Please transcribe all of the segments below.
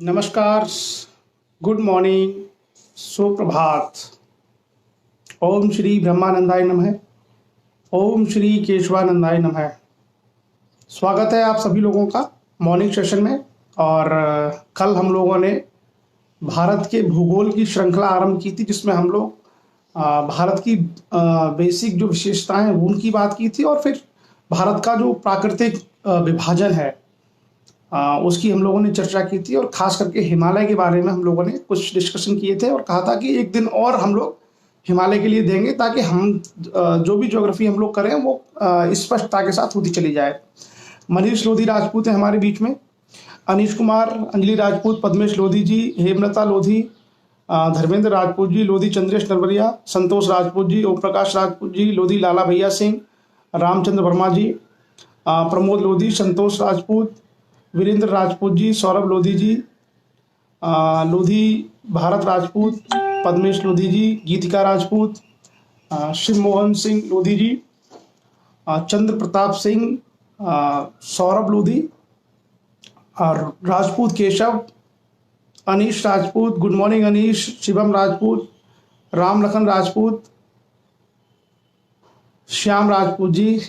नमस्कार, good morning, सुप्रभात। ओम श्री ब्रह्मानंदाय नमः। ओम श्री केशवानंदाय नमः। स्वागत है आप सभी लोगों का मॉर्निंग सेशन में। और कल हम लोगों ने भारत के भूगोल की श्रृंखला आरंभ की थी, जिसमें हम लोग भारत की बेसिक जो विशेषताएं हैं उनकी बात की थी, और फिर भारत का जो प्राकृतिक विभाजन है उसकी हम लोगों ने चर्चा की थी। और खास करके हिमालय के बारे में हम लोगों ने कुछ डिस्कशन किए थे और कहा था कि एक दिन और हम लोग हिमालय के लिए देंगे, ताकि हम जो भी ज्योग्राफी हम लोग करें वो स्पष्टता के साथ होती चली जाए। मनीष लोधी राजपूत है हमारे बीच में, अनीश कुमार, अंजलि राजपूत, पद्मेश लोधी जी, हेमलता लोधी, धर्मेंद्र राजपूत जी, लोधी चंद्रेश नरवरिया, संतोष राजपूत जी, ओम प्रकाश राजपूत जी, लोधी लाला भैया सिंह, रामचंद्र वर्मा जी, प्रमोद लोधी, संतोष राजपूत, वीरेंद्र राजपूत जी, सौरभ लोधी जी, लोधी भारत राजपूत, पद्मेश लोधी जी, गीतिका राजपूत, शिव मोहन सिंह लोधी जी, चंद्र प्रताप सिंह, सौरभ लोधी, और राजपूत केशव, अनीश राजपूत, गुड मॉर्निंग अनीश, शिवम राजपूत, राम लखन राजपूत, श्याम राजपूत जी,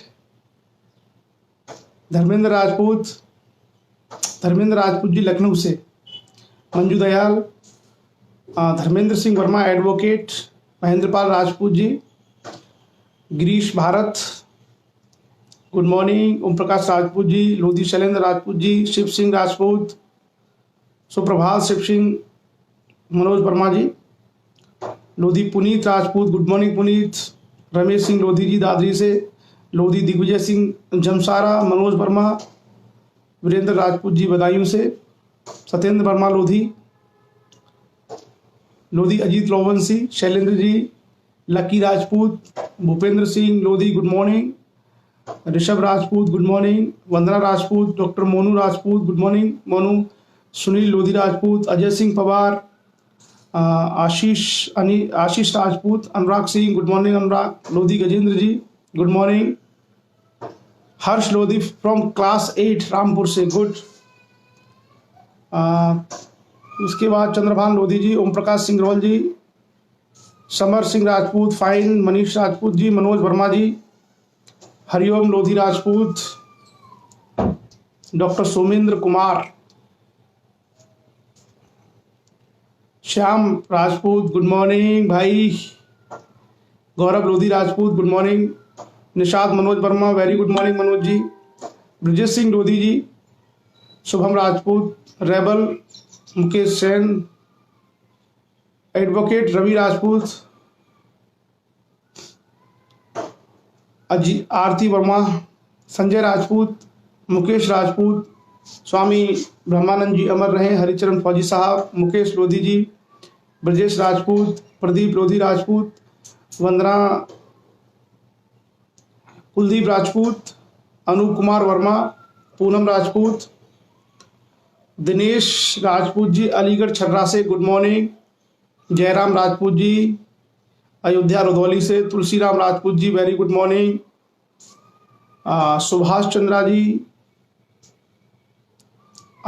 धर्मेंद्र राजपूत जी लखनऊ से, Manju Dayal, Dharmendra Singh Verma advocate, Mahendrapal Rajput ji, Girish Bharat, good morning, Om Prakash Rajput ji, Lodhi Shailendra Rajput ji, Shiv Singh Rajput, सुप्रभात शिव सिंह, मनोज वर्मा जी, लोधी पुनीत राजपूत, गुड मॉर्निंग पुनीत, रमेश सिंह लोधी जी दादरी से, लोधी दिग्विजय सिंह जमसारा, मनोज वर्मा, वीरेंद्र राजपूत जी बदायूं से, Satyendra Verma Lodhi, Lodhi Ajit Lovansi, Shailendra ji, Lucky Rajput, Bhupendra Singh Lodhi good morning, Rishabh Rajput good morning, Vandana Rajput, doctor Monu Rajput good morning Monu, Sunil Lodhi Rajput, Ajay Singh Pawar, Ashish Rajput, Anurag Singh good morning Anurag, Lodhi Gajendra ji good morning, Harsh Lodhi from class 8 Rampur से गुड। उसके बाद चंद्रभान लोधी जी, ओम प्रकाश सिंह रोल ji, Samar Singh Rajput fine, Manish Rajput ji, Manoj Verma ji, Hariom Lodhi Rajput, doctor Somendra Kumar, Shyam Rajput good morning भाई, Gaurav Lodhi Rajput good morning, Nishad Manoj Verma very good morning Manoj ji, Brajesh Singh Lodhi ji, Shubham Rajput, rebel Mukesh Sen, advocate Ravi Rajput, Aarti Verma, Sanjay Rajput, Mukesh Rajput, Swami Brahmanand ji अमर रहे, हरिचरण फौजी साहब, मुकेश लोधी जी, ब्रजेश राजपूत, प्रदीप लोधी राजपूत, वंदना, कुलदीप राजपूत, अनूप कुमार वर्मा, पूनम राजपूत, दिनेश राजपूत जी अलीगढ़ छर्रा से गुड मॉर्निंग, जयराम राजपूत जी अयोध्या रुधौली से, Tulsiram Rajput ji very good morning, Subhash Chandra ji,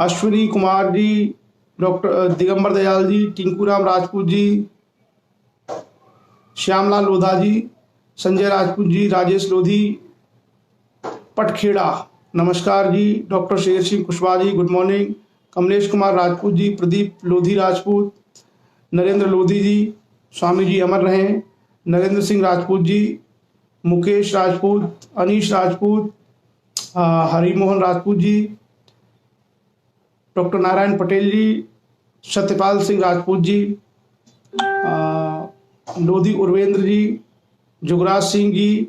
Ashwini Kumar ji, doctor Digambar Dayal ji, Tinkuram Rajput ji, Shyamlal Lodha ji, Sanjay Rajput ji, Rajesh Lodhi Patkheda नमस्कार ji, doctor Sher Singh Kushwaha ji good morning, Kamlesh Kumar Rajput ji, Pradeep Lodhi Rajput, Narendra Lodhi ji, Swami ji अमर रहें, नरेंद्र सिंह राजपूत जी, मुकेश राजपूत, अनीश राजपूत, हरिमोहन राजपूत जी, डॉक्टर नारायण पटेल जी, सत्यपाल सिंह राजपूत जी, लोधी उर्वेंद्र जी, जुगराज सिंह जी,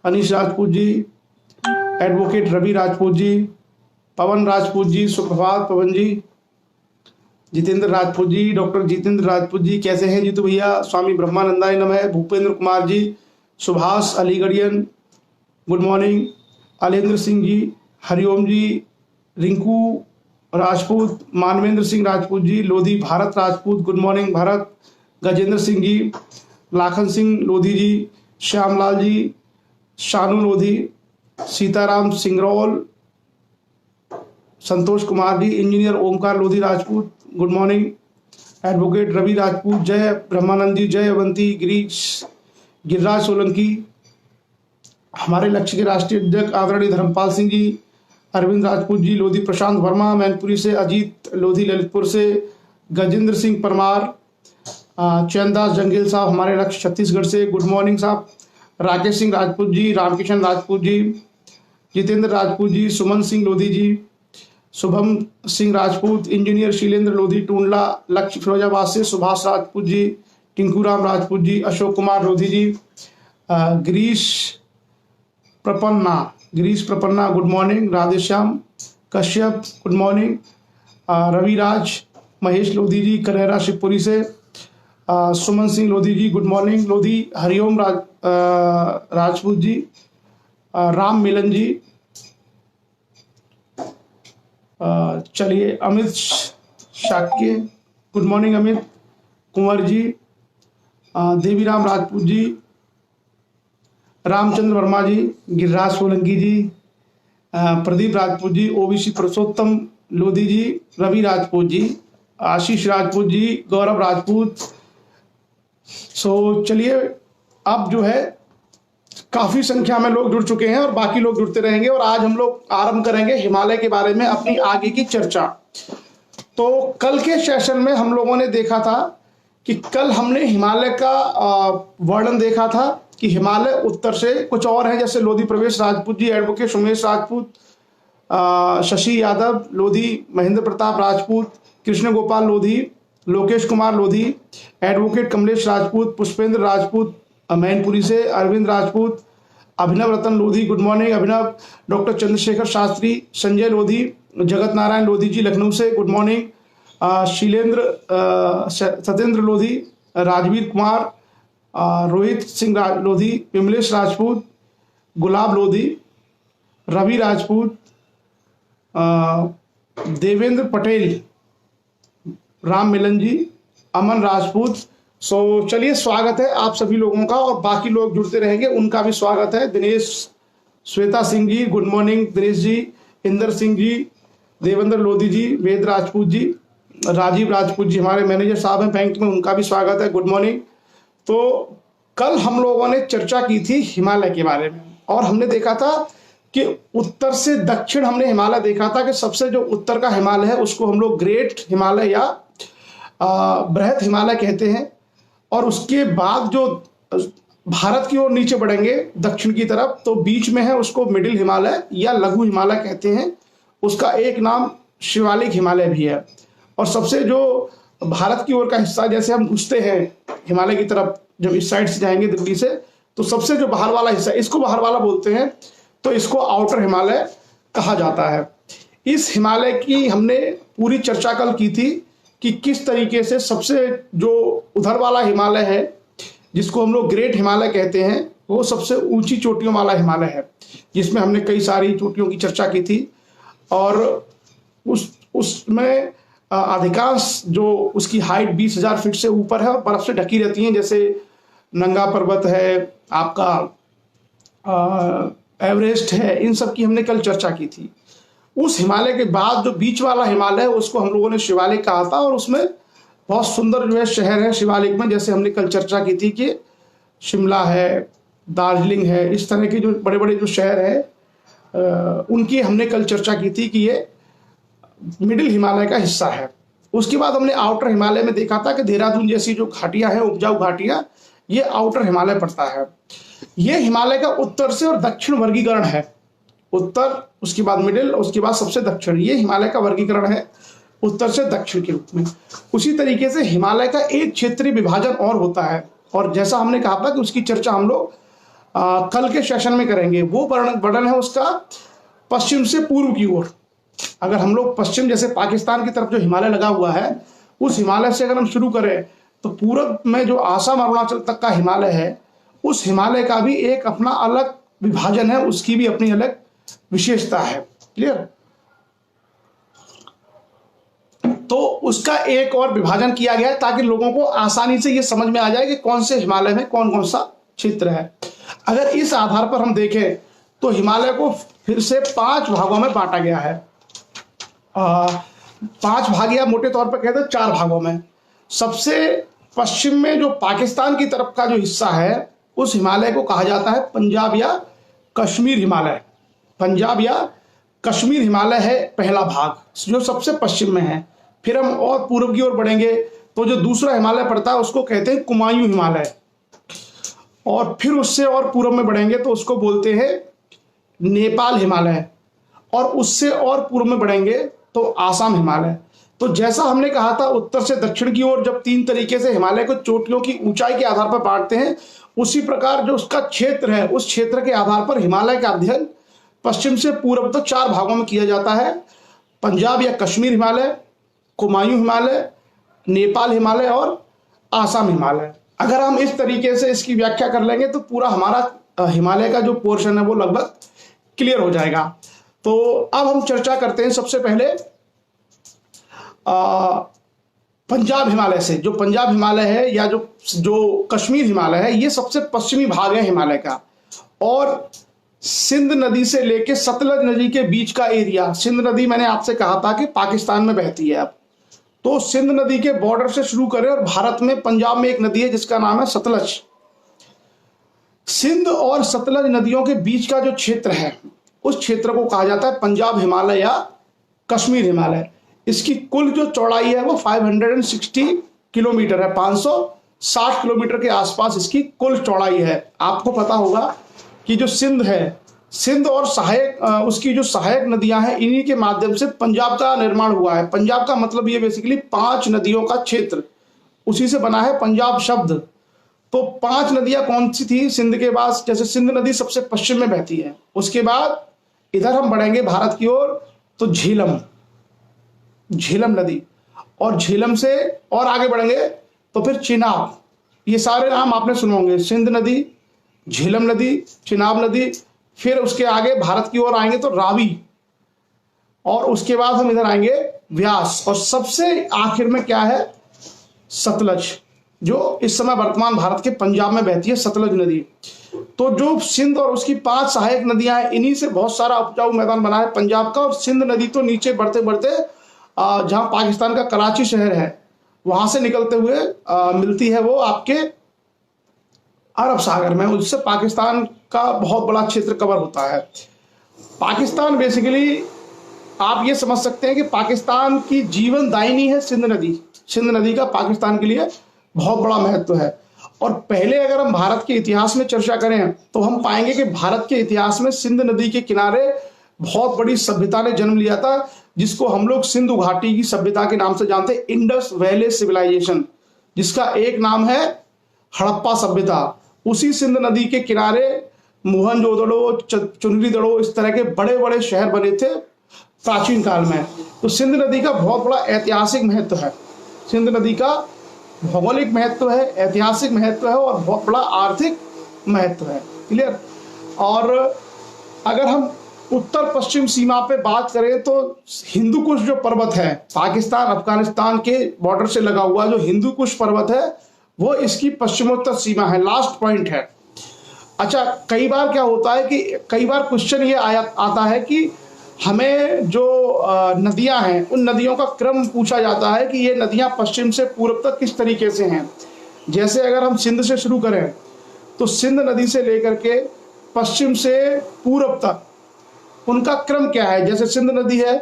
अनीश राजपूत जी, एडवोकेट रवि राजपूत जी, पवन राजपूत जी, सुप्रभात पवन जी, जितेंद्र राजपूत जी, डॉक्टर जितेंद्र राजपूत जी कैसे हैं जीतू भैया, स्वामी ब्रह्मानंदाय नमः, भूपेंद्र कुमार जी, सुभाष अलीगढ़ियन गुड मॉर्निंग, अलेंद्र सिंह जी, हरिओम जी, रिंकू राजपूत, मानवेंद्र सिंह राजपूत जी, Lodhi Bharat Rajput good morning Bharat, Gajendra Singh ji, Lakhan Singh Lodhi ji, Shyamlal ji, Shanu Lodhi, Sitaram Singraul, Santosh Kumar ji, engineer Omkar Lodhi Rajput, good morning. Advocate Ravi Rajput, जय ब्रह्मानंद जी, जय अवंती, गिरिराज सोलंकी, हमारे लक्ष्य के राष्ट्रीय अध्यक्ष आदरणीय धर्मपाल सिंह जी, अरविंद राजपूत जी लोधी, प्रशांत वर्मा मैनपुरी से, अजीत लोधी ललितपुर से, गजेंद्र सिंह परमार, चैनदास जंगेल साहब हमारे लक्ष्य छत्तीसगढ़ से, गुड मॉर्निंग साहब। राकेश सिंह राजपूत जी, रामकिशन राजपूत जी, जितेंद्र राजपूत जी, सुमन सिंह लोधी जी, शुभम सिंह राजपूत, इंजीनियर शीलेंद्र लोधी टूंडला, लक्ष्य फिरोजाबाद से, Subhash Rajput ji, Tinkuram Rajput ji, Ashok Kumar Lodhi ji, Girish Prapanna good morning, Radheshyam Kashyap good morning, Raviraj Mahesh Lodhi ji, Karera Shivpuri से, सुमन सिंह लोधी जी गुड मॉर्निंग, लोधी हरिओम राजपूत जी, राम मिलन जी, चलिए अमित शाक्य गुड मॉर्निंग, अमित कुंवर जी, देवीराम राजपूत जी, रामचंद्र वर्मा जी, गिरिराज सोलंकी जी, प्रदीप राजपूत जी, ओबीसी पुरुषोत्तम लोधी जी, रवि राजपूत जी, आशीष राजपूत जी, गौरव राजपूत। सो चलिए अब जो है काफी संख्या में लोग जुड़ चुके हैं और बाकी लोग जुड़ते रहेंगे और आज हम लोग आरंभ करेंगे हिमालय के बारे में अपनी आगे की चर्चा। तो कल के सेशन में हम लोगों ने देखा था कि कल हमने हिमालय का वर्णन देखा था कि हिमालय उत्तर से कुछ और है, जैसे लोधी प्रवेश राजपूत जी, एडवोकेट सुमेश राजपूत, शशि यादव लोधी, महेंद्र प्रताप राजपूत, कृष्ण गोपाल लोधी, लोकेश कुमार लोधी, एडवोकेट कमलेश राजपूत, पुष्पेंद्र राजपूत मैनपुरी से, अरविंद राजपूत, अभिनव रतन लोधी गुड मॉर्निंग, अभिनव, डॉक्टर चंद्रशेखर शास्त्री, संजय लोधी, जगत नारायण लोधी जी लखनऊ से गुड मॉर्निंग, सत्येंद्र लोधी, राजवीर कुमार, रोहित सिंह लोधी, विमलेश राजपूत, गुलाब लोधी, रवि राजपूत, देवेंद्र पटेल, राम मिलन जी, अमन राजपूत। सो चलिए स्वागत है आप सभी लोगों का और बाकी लोग जुड़ते रहेंगे उनका भी स्वागत है। दिनेश, श्वेता सिंह जी गुड मॉर्निंग, दिनेश जी, इंदर सिंह जी, देवेंद्र लोधी जी, वेद राजपूत जी, राजीव राजपूत जी हमारे मैनेजर साहब हैं बैंक में, उनका भी स्वागत है, गुड मॉर्निंग। तो कल हम लोगों ने चर्चा की थी हिमालय के बारे में और हमने देखा था कि उत्तर से दक्षिण हमने हिमालय देखा था कि सबसे जो उत्तर का हिमालय है उसको हम लोग ग्रेट हिमालय या बृहत हिमालय कहते हैं और उसके बाद जो भारत की ओर नीचे बढ़ेंगे दक्षिण की तरफ तो बीच में है उसको मिडिल हिमालय या लघु हिमालय कहते हैं। उसका एक नाम शिवालिक हिमालय भी है और सबसे जो भारत की ओर का हिस्सा, जैसे हम घुसते हैं हिमालय की तरफ जब इस साइड से जाएंगे दिल्ली से, तो सबसे जो बाहर वाला हिस्सा इसको बाहर वाला बोलते हैं, तो इसको आउटर हिमालय कहा जाता है। इस हिमालय की हमने पूरी चर्चा कल की थी कि किस तरीके से सबसे जो उधर वाला हिमालय है जिसको हम लोग ग्रेट हिमालय कहते हैं वो सबसे ऊंची चोटियों वाला हिमालय है, जिसमें हमने कई सारी चोटियों की चर्चा की थी और उसमें अधिकांश जो उसकी हाइट 20,000 फीट से ऊपर है और बर्फ से ढकी रहती हैं, जैसे नंगा पर्वत है, आपका एवरेस्ट है, इन सब की हमने कल चर्चा की थी। उस हिमालय के बाद जो बीच वाला हिमालय है उसको हम लोगों ने शिवालिक कहा था और उसमें बहुत सुंदर जो है शहर है शिवालिक में, जैसे हमने कल चर्चा की थी कि शिमला है, दार्जिलिंग है, इस तरह के जो बड़े बड़े जो शहर है उनकी हमने कल चर्चा की थी कि ये मिडिल हिमालय का हिस्सा है। उसके बाद हमने आउटर हिमालय में देखा था कि देहरादून जैसी जो घाटियां हैं, उपजाऊ घाटियां, ये आउटर हिमालय पड़ता है। ये हिमालय का उत्तर से और दक्षिण वर्गीकरण है, उत्तर उसके बाद मिडिल उसके बाद सबसे दक्षिण, ये हिमालय का वर्गीकरण है उत्तर से दक्षिण के रूप में। उसी तरीके से हिमालय का एक क्षेत्रीय विभाजन और होता है और जैसा हमने कहा था कि उसकी चर्चा हम लोग कल के सेशन में करेंगे। वो वर्णन है उसका पश्चिम से पूर्व की ओर। अगर हम लोग पश्चिम जैसे पाकिस्तान की तरफ जो हिमालय लगा हुआ है उस हिमालय से अगर हम शुरू करें तो पूरब में जो आसाम अरुणाचल तक का हिमालय है उस हिमालय का भी एक अपना अलग विभाजन है, उसकी भी अपनी अलग विशेषता है। क्लियर? तो उसका एक और विभाजन किया गया है ताकि लोगों को आसानी से यह समझ में आ जाए कि कौन से हिमालय में कौन कौन सा क्षेत्र है। अगर इस आधार पर हम देखें तो हिमालय को फिर से 5 भागों में बांटा गया है। आ, 5 भाग या मोटे तौर पर कहते हैं 4 भागों में। सबसे पश्चिम में जो पाकिस्तान की तरफ का जो हिस्सा है उस हिमालय को कहा जाता है पंजाब या कश्मीर हिमालय। पंजाब या कश्मीर हिमालय है पहला भाग जो सबसे पश्चिम में है। फिर हम और पूर्व की ओर बढ़ेंगे तो जो दूसरा हिमालय पड़ता है उसको कहते हैं कुमायूं हिमालय, और फिर उससे और पूर्व में बढ़ेंगे तो उसको बोलते हैं नेपाल हिमालय, और उससे और पूर्व में बढ़ेंगे तो आसाम हिमालय। तो जैसा हमने कहा था उत्तर से दक्षिण की ओर जब 3 तरीके से हिमालय को चोटियों की ऊंचाई के आधार पर बांटते हैं, उसी प्रकार जो उसका क्षेत्र है उस क्षेत्र के आधार पर हिमालय का अध्ययन पश्चिम से पूर्व तक 4 भागों में किया जाता है। पंजाब या कश्मीर हिमालय, कुमायूं हिमालय, नेपाल हिमालय और आसाम हिमालय। अगर हम इस तरीके से इसकी व्याख्या कर लेंगे तो पूरा हमारा हिमालय का जो पोर्शन है वो लगभग क्लियर हो जाएगा। तो अब हम चर्चा करते हैं सबसे पहले पंजाब हिमालय से। जो पंजाब हिमालय है या जो कश्मीर हिमालय है ये सबसे पश्चिमी भाग है हिमालय का, और सिंध नदी से लेके सतलज नदी के बीच का एरिया। सिंध नदी मैंने आपसे कहा था कि पाकिस्तान में बहती है। अब तो सिंध नदी के बॉर्डर से शुरू करें और भारत में पंजाब में एक नदी है जिसका नाम है सतलज। सिंध और सतलज नदियों के बीच का जो क्षेत्र है उस क्षेत्र को कहा जाता है पंजाब हिमालय या कश्मीर हिमालय। इसकी कुल जो चौड़ाई है वो 560 किलोमीटर है। 560 किलोमीटर के आसपास इसकी कुल चौड़ाई है। आपको पता होगा कि जो सिंध है, सिंध और सहायक उसकी जो सहायक नदियां हैं इन्हीं के माध्यम से पंजाब का निर्माण हुआ है। पंजाब का मतलब ये बेसिकली 5 नदियों का क्षेत्र, उसी से बना है पंजाब शब्द। तो 5 नदियां कौन सी थी सिंध के बाद? जैसे सिंध नदी सबसे पश्चिम में बहती है, उसके बाद इधर हम बढ़ेंगे भारत की ओर तो झेलम, झेलम नदी, और झेलम से और आगे बढ़ेंगे तो फिर चिनाब। ये सारे नाम आपने सुने होंगे, सिंध नदी, झेलम नदी, चिनाब नदी। फिर उसके आगे भारत की ओर आएंगे तो रावी, और उसके बाद हम इधर आएंगे व्यास, और सबसे आखिर में क्या है? सतलज, जो इस समय वर्तमान भारत के पंजाब में बहती है, सतलज नदी। तो जो सिंध और उसकी 5 सहायक नदियां हैं इन्हीं से बहुत सारा उपजाऊ मैदान बना है पंजाब का। और सिंध नदी तो नीचे बढ़ते बढ़ते जहां पाकिस्तान का कराची शहर है वहां से निकलते हुए मिलती है वो आपके अरब सागर में, उससे पाकिस्तान का बहुत बड़ा क्षेत्र कवर होता है। पाकिस्तान बेसिकली आप ये समझ सकते हैं कि पाकिस्तान की जीवन दायिनी है सिंध नदी। सिंध नदी का पाकिस्तान के लिए बहुत बड़ा महत्व है। और पहले अगर हम भारत के इतिहास में चर्चा करें तो हम पाएंगे कि भारत के इतिहास में सिंध नदी के किनारे बहुत बड़ी सभ्यता ने जन्म लिया था, जिसको हम लोग सिंधु घाटी की सभ्यता के नाम से जानते हैं, इंडस वैली सिविलाइजेशन, जिसका एक नाम है हड़प्पा सभ्यता। उसी सिंध नदी के किनारे मोहनजोदड़ो, चुनरीदड़ो, इस तरह के बड़े बड़े शहर बने थे प्राचीन काल में। तो सिंध नदी का बहुत बड़ा ऐतिहासिक महत्व है, सिंध नदी का भौगोलिक महत्व है, ऐतिहासिक महत्व है और बहुत बड़ा आर्थिक महत्व है। क्लियर? और अगर हम उत्तर पश्चिम सीमा पे बात करें तो हिंदू कुश जो पर्वत है, पाकिस्तान अफगानिस्तान के बॉर्डर से लगा हुआ जो हिंदू कुश पर्वत है वो इसकी पश्चिमोत्तर सीमा है, लास्ट पॉइंट है। अच्छा, कई बार क्या होता है कि कई बार क्वेश्चन ये आता है कि हमें जो नदियां हैं उन नदियों का क्रम पूछा जाता है कि ये नदियां पश्चिम से पूर्व तक किस तरीके से हैं। जैसे अगर हम सिंध से शुरू करें तो सिंध नदी से लेकर के पश्चिम से पूर्व तक उनका क्रम क्या है? जैसे सिंध नदी है,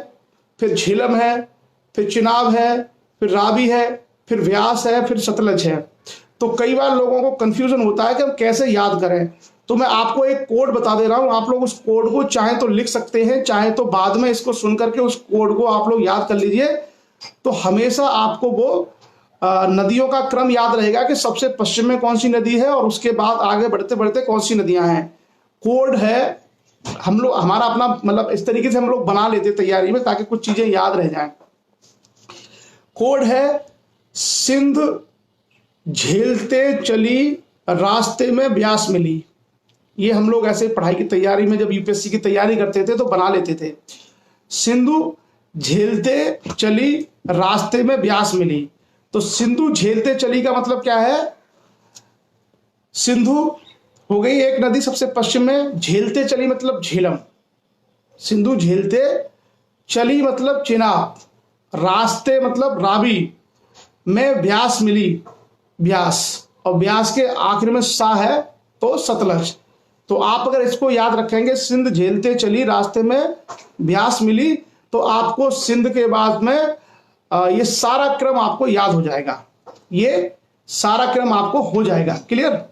फिर झेलम है, फिर चिनाब है, फिर रावी है, फिर व्यास है, फिर सतलज है। तो कई बार लोगों को कंफ्यूजन होता है कि हम कैसे याद करें। तो मैं आपको एक कोड बता दे रहा हूं, आप लोग उस कोड को चाहे तो लिख सकते हैं, चाहे तो बाद में इसको सुन करके उस कोड को आप लोग याद कर लीजिए। तो हमेशा आपको वो नदियों का क्रम याद रहेगा कि सबसे पश्चिम में कौन सी नदी है और उसके बाद आगे बढ़ते बढ़ते कौन सी नदियां हैं। कोड है, हम लोग हमारा अपना मतलब इस तरीके से हम लोग बना लेते तैयारी में ताकि कुछ चीजें याद रह जाएं। कोड है सिंध झेलते चली रास्ते में ब्यास मिली। ये हम लोग ऐसे पढ़ाई की तैयारी में जब यूपीएससी की तैयारी करते थे तो बना लेते थे, सिंधु झेलते चली रास्ते में ब्यास मिली। तो सिंधु झेलते चली का मतलब क्या है? सिंधु हो गई एक नदी सबसे पश्चिम में, झेलते चली मतलब झेलम। सिंधु झेलते चली मतलब चिनाब, रास्ते मतलब रावी, में ब्यास मिली ब्यास, और ब्यास के आखिर में सा है तो सतलज। तो आप अगर इसको याद रखेंगे, सिंध झेलते चली रास्ते में ब्यास मिली, तो आपको सिंध के बाद में ये सारा क्रम आपको याद हो जाएगा, ये सारा क्रम आपको हो जाएगा क्लियर।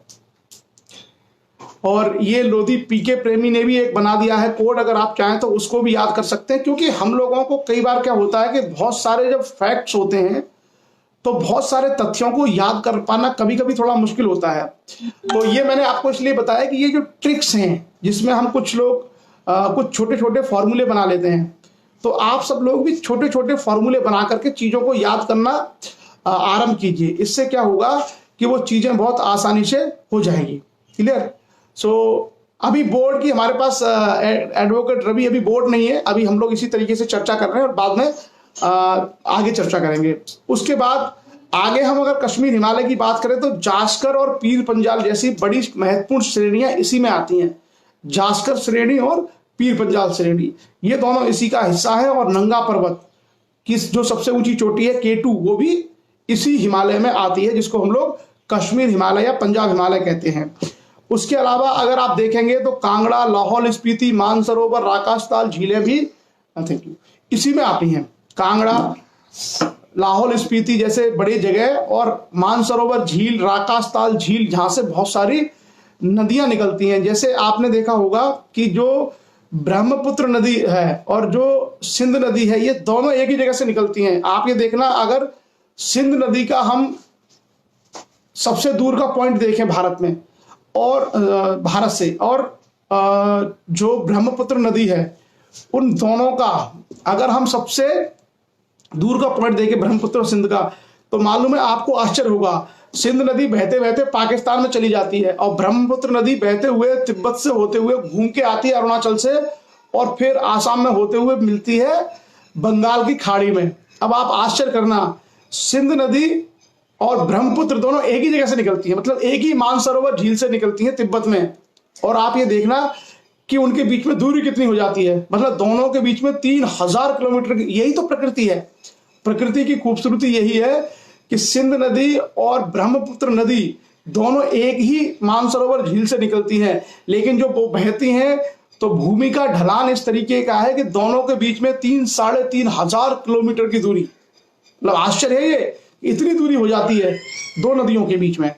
और ये लोधी पीके प्रेमी ने भी एक बना दिया है कोड, अगर आप चाहें तो उसको भी याद कर सकते हैं, क्योंकि हम लोगों को कई बार क्या होता है कि बहुत सारे जब फैक्ट्स होते हैं तो बहुत सारे तथ्यों को याद कर पाना कभी कभी थोड़ा मुश्किल होता है। तो ये मैंने आपको इसलिए बताया कि ये जो ट्रिक्स हैं जिसमें हम कुछ लोग कुछ छोटे छोटे फॉर्मूले बना लेते हैं, तो आप सब लोग भी छोटे छोटे फॉर्मूले बना करके चीज़ों को याद करना आरंभ कीजिए। इससे क्या होगा कि वो चीज़ें बहुत आसानी से हो जाएगी क्लियर। सो अभी बोर्ड की हमारे पास एडवोकेट रवि अभी बोर्ड नहीं है, अभी हम लोग इसी तरीके से चर्चा कर रहे हैं और बाद में आगे चर्चा करेंगे। उसके बाद आगे हम अगर कश्मीर हिमालय की बात करें तो जास्कर और पीर पंजाल जैसी बड़ी महत्वपूर्ण श्रेणियां इसी में आती हैं। जास्कर श्रेणी और पीर पंजाल श्रेणी ये दोनों इसी का हिस्सा है। और नंगा पर्वत की जो सबसे ऊंची चोटी है K2 वो भी इसी हिमालय में आती है, जिसको हम लोग कश्मीर हिमालय या पंजाब हिमालय कहते हैं। उसके अलावा अगर आप देखेंगे तो कांगड़ा, लाहौल स्पीति, मानसरोवर, राकासताल झीलें भी थैंक यू इसी में आती हैं। कांगड़ा, लाहौल स्पीति जैसे बड़ी जगह और मानसरोवर झील, राकासताल झील, जहां से बहुत सारी नदियां निकलती हैं। जैसे आपने देखा होगा कि जो ब्रह्मपुत्र नदी है और जो सिंध नदी है ये दोनों एक ही जगह से निकलती हैं। आप ये देखना, अगर सिंध नदी का हम सबसे दूर का पॉइंट देखें भारत में और भारत से, और जो ब्रह्मपुत्र नदी है उन दोनों का अगर हम सबसे दूर का पॉइंट देखें ब्रह्मपुत्र और सिंध का, तो मालूम है आपको आश्चर्य होगा, सिंध नदी बहते बहते पाकिस्तान में चली जाती है और ब्रह्मपुत्र नदी बहते हुए तिब्बत से होते हुए घूम के आती है अरुणाचल से और फिर आसाम में होते हुए मिलती है बंगाल की खाड़ी में। अब आप आश्चर्य करना, सिंध नदी और ब्रह्मपुत्र दोनों एक ही जगह से निकलती है, मतलब एक ही मानसरोवर झील से निकलती है तिब्बत में। और आप ये देखना कि उनके बीच में दूरी कितनी हो जाती है, मतलब दोनों के बीच में 3000 किलोमीटर। यही तो प्रकृति है, प्रकृति की खूबसूरती यही है कि सिंध नदी और ब्रह्मपुत्र नदी दोनों एक ही मानसरोवर झील से निकलती हैं, लेकिन जो वो बहती हैं तो भूमि का ढलान इस तरीके का है कि दोनों के बीच में 3-3.5 किलोमीटर की दूरी, मतलब आश्चर्य है ये, इतनी दूरी हो जाती है दो नदियों के बीच में।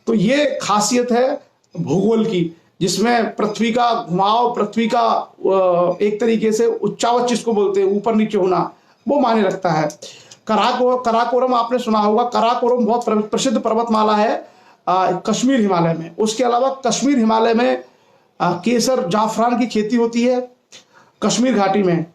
तो ये खासियत है भूगोल की, जिसमें पृथ्वी का घुमाव, पृथ्वी का एक तरीके से उच्चावच जिसको बोलते हैं ऊपर नीचे होना, वो मायने रखता है। कराकोरम आपने सुना होगा, कराकोरम बहुत प्रसिद्ध पर्वतमाला है कश्मीर हिमालय में। उसके अलावा कश्मीर हिमालय में केसर जाफरान की खेती होती है कश्मीर घाटी में,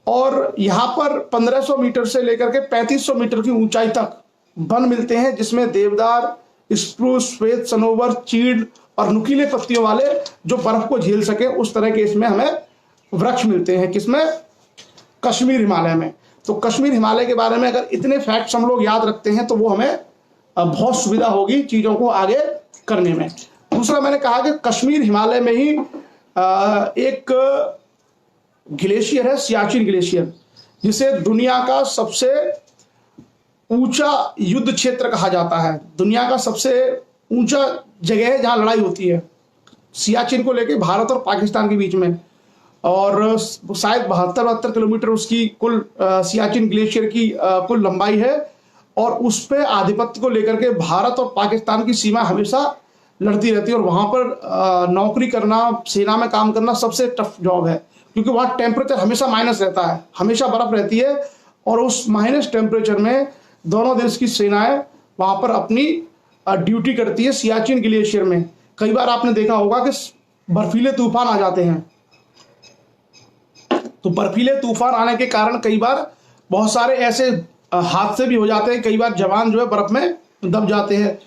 और यहाँ पर 1500 मीटर से लेकर के 3500 मीटर की ऊंचाई तक वन मिलते हैं, जिसमें देवदार, स्प्रूस, श्वेत सनोवर, चीड़ और नुकीले पत्तियों वाले जो बर्फ को झेल सके उस तरह के इसमें हमें वृक्ष मिलते हैं। किसमें? कश्मीर हिमालय में। तो कश्मीर हिमालय के बारे में अगर इतने फैक्ट्स हम लोग याद रखते हैं तो वो हमें बहुत सुविधा होगी चीजों को आगे करने में। दूसरा मैंने कहा कि कश्मीर हिमालय में ही एक ग्लेशियर है, सियाचिन ग्लेशियर, जिसे दुनिया का सबसे ऊंचा युद्ध क्षेत्र कहा जाता है। दुनिया का सबसे ऊंचा जगह है जहां लड़ाई होती है सियाचिन को लेके भारत और पाकिस्तान के बीच में, और शायद 72 किलोमीटर उसकी कुल सियाचिन ग्लेशियर की कुल लंबाई है, और उस पे आधिपत्य को लेकर के भारत और पाकिस्तान की सीमा हमेशा लड़ती रहती है। और वहां पर नौकरी करना, सेना में काम करना सबसे टफ जॉब है, क्योंकि वहाँ टेम्परेचर हमेशा माइनस रहता है, हमेशा बर्फ रहती है, और उस माइनस टेम्परेचर में दोनों देश की सेनाएं वहां पर अपनी ड्यूटी करती है सियाचिन ग्लेशियर में। कई बार आपने देखा होगा कि बर्फीले तूफान आ जाते हैं, तो बर्फीले तूफान आने के कारण कई बार बहुत सारे ऐसे हादसे भी हो जाते हैं, कई बार जवान जो है बर्फ में दब जाते हैं।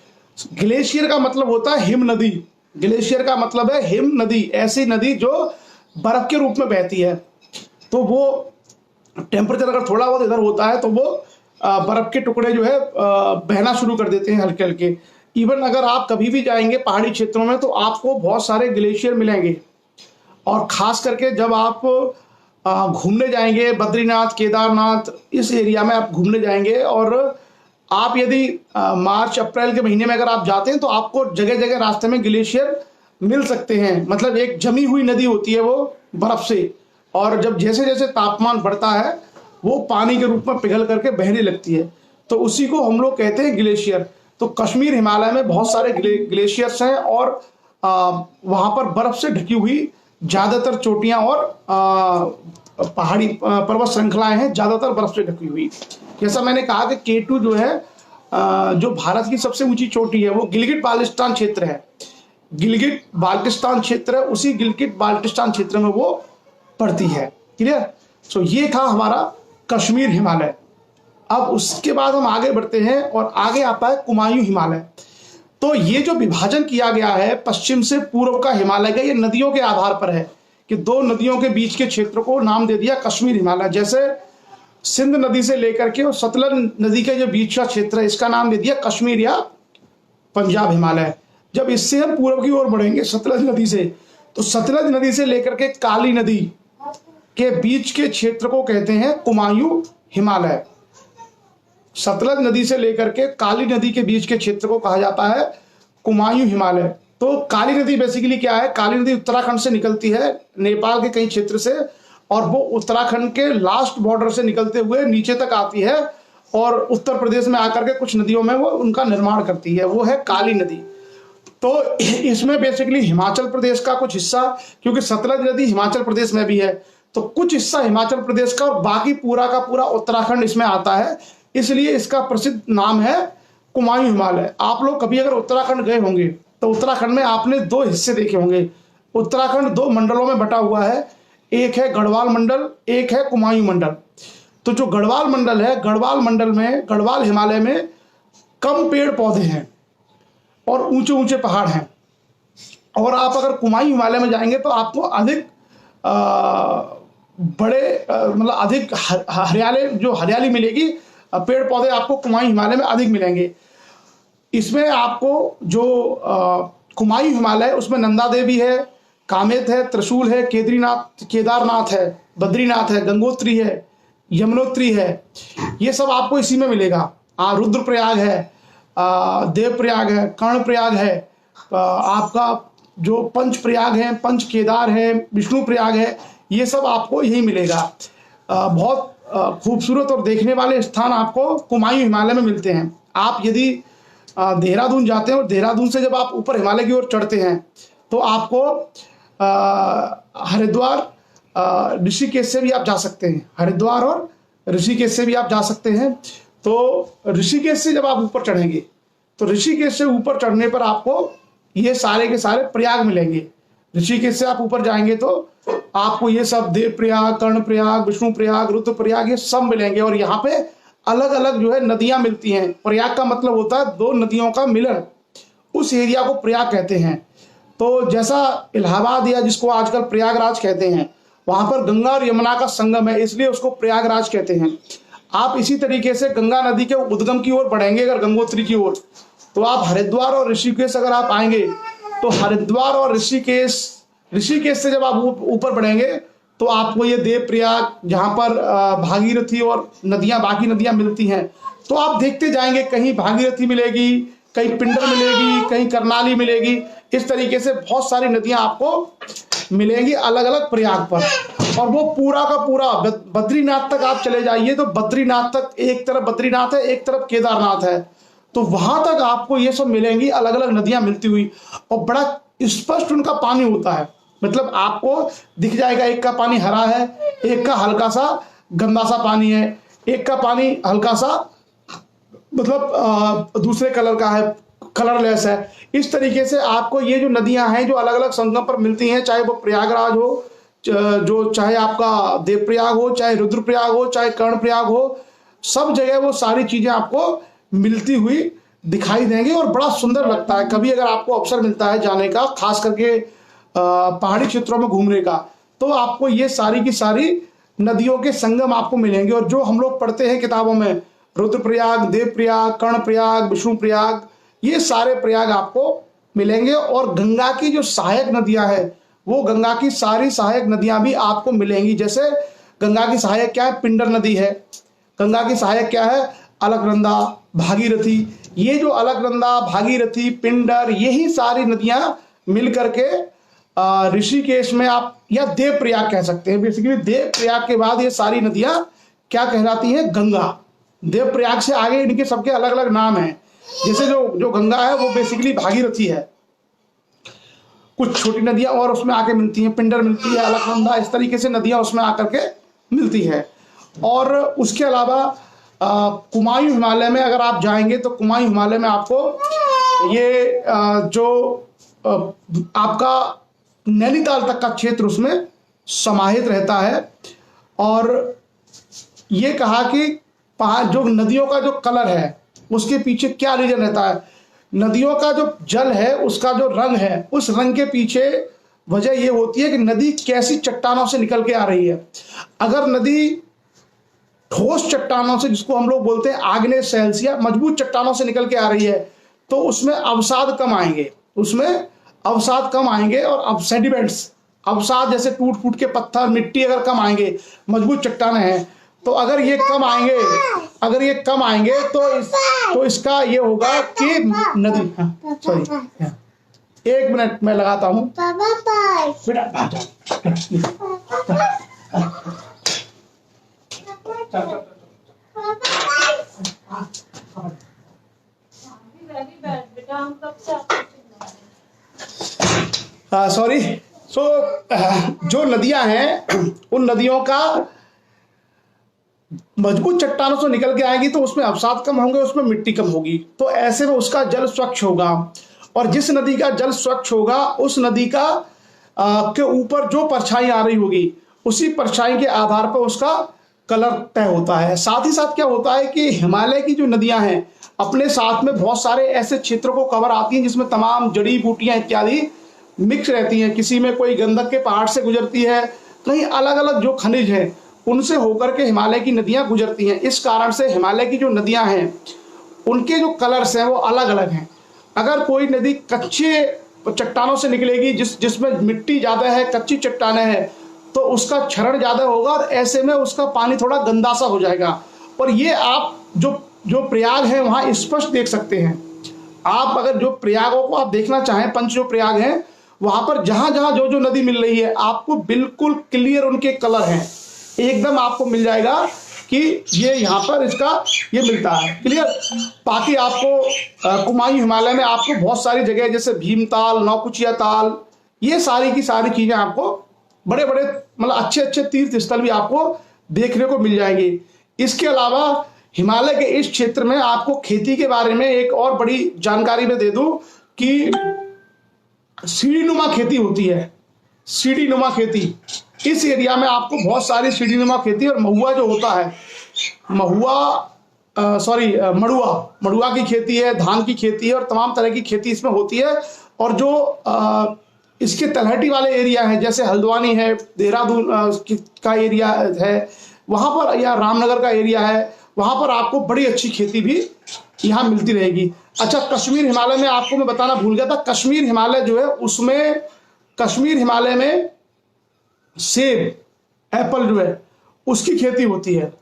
ग्लेशियर का मतलब होता है हिम नदी, ग्लेशियर का मतलब है हिम नदी, ऐसी नदी जो बर्फ के रूप में बहती है। तो वो टेम्परेचर अगर थोड़ा बहुत इधर होता है तो वो बर्फ के टुकड़े जो है बहना शुरू कर देते हैं हल्के हल्के। इवन अगर आप कभी भी जाएंगे पहाड़ी क्षेत्रों में तो आपको बहुत सारे ग्लेशियर मिलेंगे, और खास करके जब आप घूमने जाएंगे, बद्रीनाथ, केदारनाथ, इस एरिया में आप घूमने जाएंगे, और आप यदि मार्च अप्रैल के महीने में अगर आप जाते हैं तो आपको जगह जगह रास्ते में ग्लेशियर मिल सकते हैं। मतलब एक जमी हुई नदी होती है वो बर्फ से, और जब जैसे जैसे तापमान बढ़ता है वो पानी के रूप में पिघल करके बहने लगती है, तो उसी को हम लोग कहते हैं ग्लेशियर। तो कश्मीर हिमालय में बहुत सारे ग्लेशियर्स हैं, और वहां पर बर्फ से ढकी हुई ज्यादातर चोटियां और पहाड़ी पर्वत श्रृंखलाएं हैं, ज्यादातर बर्फ से ढकी हुई। जैसा मैंने कहा कि K2 जो है, जो भारत की सबसे ऊंची चोटी है, वो गिलगिट बाल्टिस्तान क्षेत्र है। गिलगिट बाल्टिस्तान क्षेत्र है, उसी गिलगिट बाल्टिस्तान क्षेत्र में वो पड़ती है। क्लियर? सो ये था हमारा कश्मीर हिमालय। अब उसके बाद हम आगे बढ़ते हैं और आगे आता है कुमायूं हिमालय। तो ये जो विभाजन किया गया है पश्चिम से पूर्व का हिमालय का, ये नदियों के आधार पर है कि दो नदियों के बीच के क्षेत्र को नाम दे दिया कश्मीर हिमालय। जैसे सिंध नदी से लेकर के और सतलज नदी के जो बीच का क्षेत्र है, इसका नाम दे दिया कश्मीर या पंजाब हिमालय। जब इससे हम पूर्व की ओर बढ़ेंगे सतलज नदी से, तो सतलज नदी से लेकर के काली नदी के बीच के क्षेत्र को कहते हैं कुमायूं हिमालय। सतलज नदी से लेकर के काली नदी के बीच के क्षेत्र को कहा जाता है कुमायूं हिमालय। तो काली नदी बेसिकली क्या है? काली नदी उत्तराखंड से निकलती है, नेपाल के कई क्षेत्र से, और वो उत्तराखंड के लास्ट बॉर्डर से निकलते हुए नीचे तक आती है, और उत्तर प्रदेश में आकर के कुछ नदियों में वो उनका निर्माण करती है, वो है काली नदी। तो इसमें बेसिकली हिमाचल प्रदेश का कुछ हिस्सा, क्योंकि सतलज नदी हिमाचल प्रदेश में भी है, तो कुछ हिस्सा हिमाचल प्रदेश का और बाकी पूरा का पूरा उत्तराखंड इसमें आता है, इसलिए इसका प्रसिद्ध नाम है कुमायूं हिमालय। आप लोग कभी अगर उत्तराखंड गए होंगे तो उत्तराखंड में आपने दो हिस्से देखे होंगे। उत्तराखंड दो मंडलों में बटा हुआ है, एक है गढ़वाल मंडल, एक है कुमायूं मंडल। तो जो गढ़वाल मंडल है, गढ़वाल मंडल में, गढ़वाल हिमालय में कम पेड़ पौधे हैं और ऊंचे ऊंचे पहाड़ हैं, और आप अगर कुमायूं हिमालय में जाएंगे तो आपको अधिक बड़े मतलब अधिक हरियाली मिलेगी, पेड़ पौधे आपको कुमायूं हिमालय में अधिक मिलेंगे। इसमें आपको जो कुमायूं हिमालय है उसमें नंदा देवी है, कामेत है, त्रिशूल है, केदारनाथ है, बद्रीनाथ है, गंगोत्री है, यमुनोत्री है, ये सब आपको इसी में मिलेगा। रुद्रप्रयाग है, देवप्रयाग है, कर्णप्रयाग है, आपका जो पंच प्रयाग है, पंच केदार है, विष्णु प्रयाग है, ये सब आपको यही मिलेगा। बहुत खूबसूरत और देखने वाले स्थान आपको कुमायूं हिमालय में मिलते हैं। आप यदि देहरादून जाते हैं और देहरादून से जब आप ऊपर हिमालय की ओर चढ़ते हैं तो आपको हरिद्वार, ऋषिकेश से भी आप जा सकते हैं। हरिद्वार और ऋषिकेश से भी आप जा सकते हैं। तो ऋषिकेश से जब आप ऊपर चढ़ेंगे तो ऋषिकेश से ऊपर चढ़ने पर आपको ये सारे के सारे प्रयाग मिलेंगे। ऋषिकेश से आप ऊपर जाएंगे तो आपको ये सब देवप्रयाग, कर्णप्रयाग, विष्णु प्रयाग, रुद्रप्रयाग, ये सब मिलेंगे। और यहाँ पे अलग अलग जो है नदियां मिलती हैं। प्रयाग का मतलब होता है दो नदियों का मिलन, उस एरिया को प्रयाग कहते हैं। तो जैसा इलाहाबाद या जिसको आजकल प्रयागराज कहते हैं, वहां पर गंगा और यमुना का संगम है, इसलिए उसको प्रयागराज कहते हैं। आप इसी तरीके से गंगा नदी के उद्गम की ओर बढ़ेंगे अगर गंगोत्री की ओर, तो आप हरिद्वार और ऋषिकेश अगर आप आएंगे तो हरिद्वार और ऋषिकेश से जब आप ऊपर बढ़ेंगे तो आपको ये देवप्रयाग, जहाँ पर भागीरथी और नदियां, बाकी नदियां मिलती हैं, तो आप देखते जाएंगे, कहीं भागीरथी मिलेगी, कहीं पिंडर मिलेगी, कहीं करनाली मिलेगी। इस तरीके से बहुत सारी नदियां आपको मिलेंगी अलग अलग प्रयाग पर। और वो पूरा का पूरा बद्रीनाथ तक आप चले जाइए तो बद्रीनाथ तक, एक तरफ बद्रीनाथ है, एक तरफ केदारनाथ है, तो वहां तक आपको ये सब मिलेंगी, अलग अलग नदियां मिलती हुई, और बड़ा स्पष्ट उनका पानी होता है। मतलब आपको दिख जाएगा, एक का पानी हरा है, एक का हल्का सा गंदा सा पानी है, एक का पानी हल्का सा मतलब दूसरे कलर का है, कलरलेस है। इस तरीके से आपको ये जो नदियां हैं जो अलग अलग संगम पर मिलती हैं, चाहे वो प्रयागराज हो, जो चाहे आपका देवप्रयाग हो, चाहे रुद्रप्रयाग हो, चाहे कर्णप्रयाग हो, सब जगह वो सारी चीजें आपको मिलती हुई दिखाई देंगी और बड़ा सुंदर लगता है। कभी अगर आपको अवसर मिलता है जाने का, खास करके पहाड़ी क्षेत्रों में घूमने का, तो आपको ये सारी की सारी नदियों के संगम आपको मिलेंगे। और जो हम लोग पढ़ते हैं किताबों में, रुद्रप्रयाग, देवप्रयाग, कर्णप्रयाग, विष्णु प्रयाग, ये सारे प्रयाग आपको मिलेंगे। और गंगा की जो सहायक नदियां हैं, वो गंगा की सारी सहायक नदियां भी आपको मिलेंगी। जैसे गंगा की सहायक क्या है? पिंडर नदी है। गंगा की सहायक क्या है? अलकनंदा, भागीरथी। ये जो अलकनंदा, भागीरथी, पिंडर, यही सारी नदियां मिल करके ऋषिकेश में आप, या देवप्रयाग कह सकते हैं, बेसिकली देवप्रयाग के बाद ये सारी नदियां क्या कहलाती हैं? गंगा। देवप्रयाग से आगे इनके सबके अलग अलग नाम हैं। जैसे जो गंगा है वो बेसिकली भागीरथी है, कुछ छोटी नदियां और उसमें आके मिलती हैं, पिंडर मिलती है, अलकनंदा, इस तरीके से नदियां उसमें आकर के मिलती है। और उसके अलावा कुमायूं हिमालय में अगर आप जाएंगे तो कुमायूं हिमालय में आपको ये आपका नैनीताल तक का क्षेत्र उसमें समाहित रहता है। और ये कहा कि जो नदियों का जो कलर है उसके पीछे क्या रीजन रहता है? नदियों का जो जल है उसका जो रंग है, उस रंग के पीछे वजह ये होती है कि नदी कैसी चट्टानों से निकल के आ रही है। अगर नदी ठोस चट्टानों से, जिसको हम लोग बोलते हैं आग्नेय शैल्स या मजबूत चट्टानों से निकल के आ रही है, तो उसमें अवसाद कम आएंगे, और अब सेडिमेंट्स, अवसाद जैसे टूट फूट के पत्थर, मिट्टी अगर कम आएंगे, मजबूत चट्टानें हैं, तो अगर ये कम आएंगे तो इसका ये होगा कि नदी, सॉरी एक मिनट मैं लगाता हूं बेटा, सॉरी। जो नदियां हैं उन नदियों का मजबूत चट्टानों से निकल के आएगी तो उसमें अवसाद कम होंगे, उसमें मिट्टी कम होगी, तो ऐसे में उसका जल स्वच्छ होगा। और जिस नदी का जल स्वच्छ होगा उस नदी का के ऊपर जो परछाई आ रही होगी उसी परछाई के आधार पर उसका कलर तय होता है। साथ ही साथ क्या होता है कि हिमालय की जो नदियां हैं अपने साथ में बहुत सारे ऐसे क्षेत्रों को कवर आती हैं जिसमें तमाम जड़ी बूटियां इत्यादि मिक्स रहती हैं। किसी में कोई गंधक के पहाड़ से गुजरती है, कहीं अलग अलग जो खनिज है उनसे होकर के हिमालय की नदियां गुजरती हैं। इस कारण से हिमालय की जो नदियां हैं उनके जो कलर्स हैं वो अलग अलग हैं। अगर कोई नदी कच्चे चट्टानों से निकलेगी, जिसमें मिट्टी ज़्यादा है, कच्ची चट्टानें हैं, तो उसका क्षरण ज़्यादा होगा और ऐसे में उसका पानी थोड़ा गंदा सा हो जाएगा। और ये आप जो प्रयाग है वहाँ स्पष्ट देख सकते हैं। आप अगर जो प्रयागों को आप देखना चाहें, पंच जो प्रयाग हैं, वहाँ पर जहाँ जहाँ जो नदी मिल रही है आपको बिल्कुल क्लियर उनके कलर हैं, एकदम आपको मिल जाएगा कि ये यहाँ पर इसका ये मिलता है क्लियर। बाकी आपको कुमायूं हिमालय में आपको बहुत सारी जगह जैसे भीमताल, नौकुचिया ताल, ये सारी की सारी चीजें आपको बड़े बड़े मतलब अच्छे अच्छे तीर्थ स्थल भी आपको देखने को मिल जाएंगे। इसके अलावा हिमालय के इस क्षेत्र में आपको खेती के बारे में एक और बड़ी जानकारी मैं दे दूं कि सीढ़ीनुमा खेती होती है। सीढ़ीनुमा खेती इस एरिया में आपको बहुत सारी सीढ़ीनुमा खेती, और महुआ जो होता है, मड़ुआ की खेती है, धान की खेती है और तमाम तरह की खेती इसमें होती है। और जो इसके तलहटी वाले एरिया हैं जैसे हल्द्वानी है, देहरादून का एरिया है वहाँ पर, या रामनगर का एरिया है, वहाँ पर आपको बड़ी अच्छी खेती भी यहाँ मिलती रहेगी। अच्छा, कश्मीर हिमालय में आपको मैं बताना भूल गया था, कश्मीर हिमालय जो है उसमें, कश्मीर हिमालय में सेब, एप्पल जो है उसकी खेती होती है,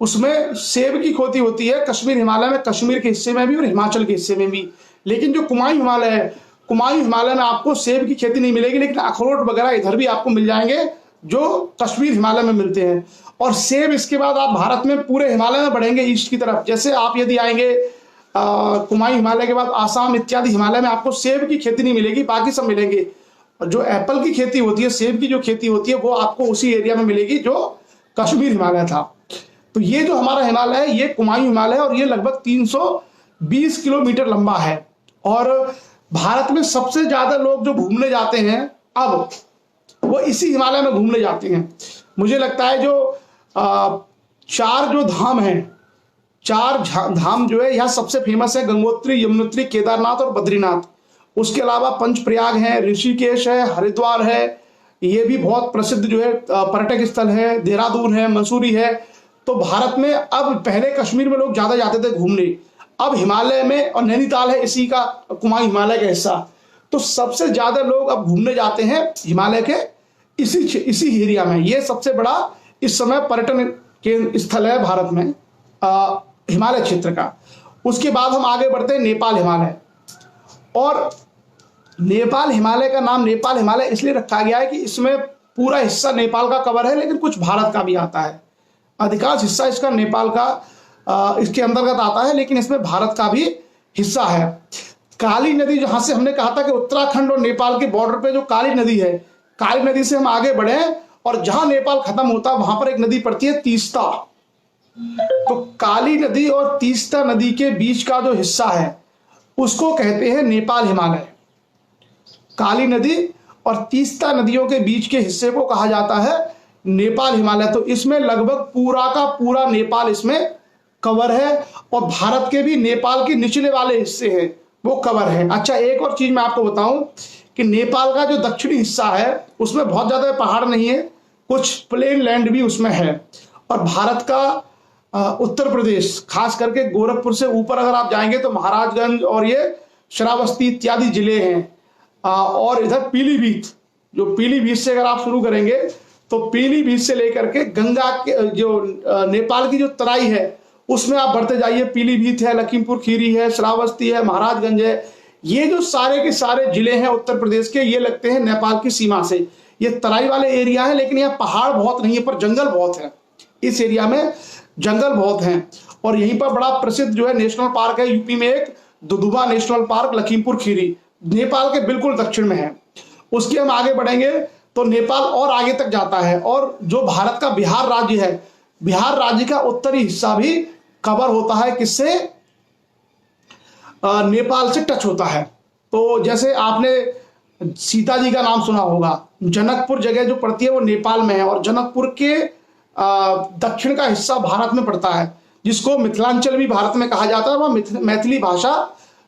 उसमें सेब की खेती होती है कश्मीर हिमालय में, कश्मीर के हिस्से में भी और हिमाचल के हिस्से में भी। लेकिन जो कुमायूं हिमालय है, कुमायूं हिमालय में आपको सेब की खेती नहीं मिलेगी, लेकिन अखरोट वगैरह इधर भी आपको मिल जाएंगे जो कश्मीर हिमालय में मिलते हैं। और सेब इसके बाद आप भारत में पूरे हिमालय में बढ़ेंगे ईस्ट की तरफ, जैसे आप यदि आएंगे कुमायूं हिमालय के बाद आसाम इत्यादि हिमालय में आपको सेब की खेती नहीं मिलेगी, बाकी सब मिलेंगे। और जो एप्पल की खेती होती है, सेब की जो खेती होती है, वो आपको उसी एरिया में मिलेगी जो कश्मीर हिमालय था। तो ये जो हमारा हिमालय है ये कुमायूं हिमालय है और ये लगभग 320 किलोमीटर लंबा है। और भारत में सबसे ज्यादा लोग जो घूमने जाते हैं अब वो इसी हिमालय में घूमने जाते हैं। मुझे लगता है जो चार जो धाम हैं, चार धाम जो है यहाँ सबसे फेमस है, गंगोत्री, यमुनोत्री, केदारनाथ और बद्रीनाथ। उसके अलावा पंचप्रयाग है, ऋषिकेश है, हरिद्वार है, ये भी बहुत प्रसिद्ध जो है पर्यटक स्थल है, देहरादून है, मसूरी है। तो भारत में अब, पहले कश्मीर में लोग ज्यादा जाते थे घूमने, अब हिमालय में, और नैनीताल है इसी का, कुमायूं हिमालय का हिस्सा, तो सबसे ज्यादा लोग अब घूमने जाते हैं हिमालय के इसी एरिया में। ये सबसे बड़ा इस समय पर्यटन के स्थल है भारत में हिमालय क्षेत्र का। उसके बाद हम आगे बढ़ते हैं नेपाल हिमालय। और नेपाल हिमालय का नाम नेपाल हिमालय इसलिए रखा गया है कि इसमें पूरा हिस्सा नेपाल का कवर है, लेकिन कुछ भारत का भी आता है। अधिकांश हिस्सा इसका नेपाल का इसके अंतर्गत आता है, लेकिन इसमें भारत का भी हिस्सा है। काली नदी, जहां से हमने कहा था कि उत्तराखंड और नेपाल के बॉर्डर पे जो काली नदी है, काली नदी से हम आगे बढ़े और जहां नेपाल खत्म होता है वहां पर एक नदी पड़ती है तीस्ता। तो काली नदी और तीस्ता नदी के बीच का जो हिस्सा है उसको कहते हैं नेपाल हिमालय। काली नदी और तीस्ता नदियों के बीच के हिस्से को कहा जाता है नेपाल हिमालय। तो इसमें लगभग पूरा का पूरा नेपाल इसमें कवर है, और भारत के भी नेपाल के निचले वाले हिस्से हैं वो कवर है। अच्छा, एक और चीज मैं आपको बताऊं कि नेपाल का जो दक्षिणी हिस्सा है उसमें बहुत ज्यादा पहाड़ नहीं है, कुछ प्लेन लैंड भी उसमें है। और भारत का उत्तर प्रदेश, खास करके गोरखपुर से ऊपर अगर आप जाएंगे तो महाराजगंज और ये श्रावस्ती इत्यादि जिले हैं। और इधर पीलीभीत, जो पीलीभीत से अगर आप शुरू करेंगे तो पीलीभीत से लेकर के गंगा के जो नेपाल की जो तराई है उसमें आप बढ़ते जाइए। पीलीभीत है, लखीमपुर खीरी है, श्रावस्ती है, महाराजगंज है। ये जो सारे के सारे जिले हैं उत्तर प्रदेश के, ये लगते हैं नेपाल की सीमा से। ये तराई वाले एरिया है, लेकिन यहाँ पहाड़ बहुत नहीं है, पर जंगल बहुत है। इस एरिया में जंगल बहुत हैं। और यहीं पर बड़ा प्रसिद्ध जो है नेशनल पार्क है यूपी में, एक दुधुवा नेशनल पार्क, लखीमपुर खीरी, नेपाल के बिल्कुल दक्षिण में है। उसके हम आगे बढ़ेंगे तो नेपाल और आगे तक जाता है। और जो भारत का बिहार राज्य है, बिहार राज्य का उत्तरी हिस्सा भी कवर होता है किससे? नेपाल से टच होता है। तो जैसे आपने सीता जी का नाम सुना होगा, जनकपुर जगह जो पड़ती है वो नेपाल में है, और जनकपुर के दक्षिण का हिस्सा भारत में पड़ता है, जिसको मिथिलांचल भी भारत में कहा जाता है। वह मैथिली भाषा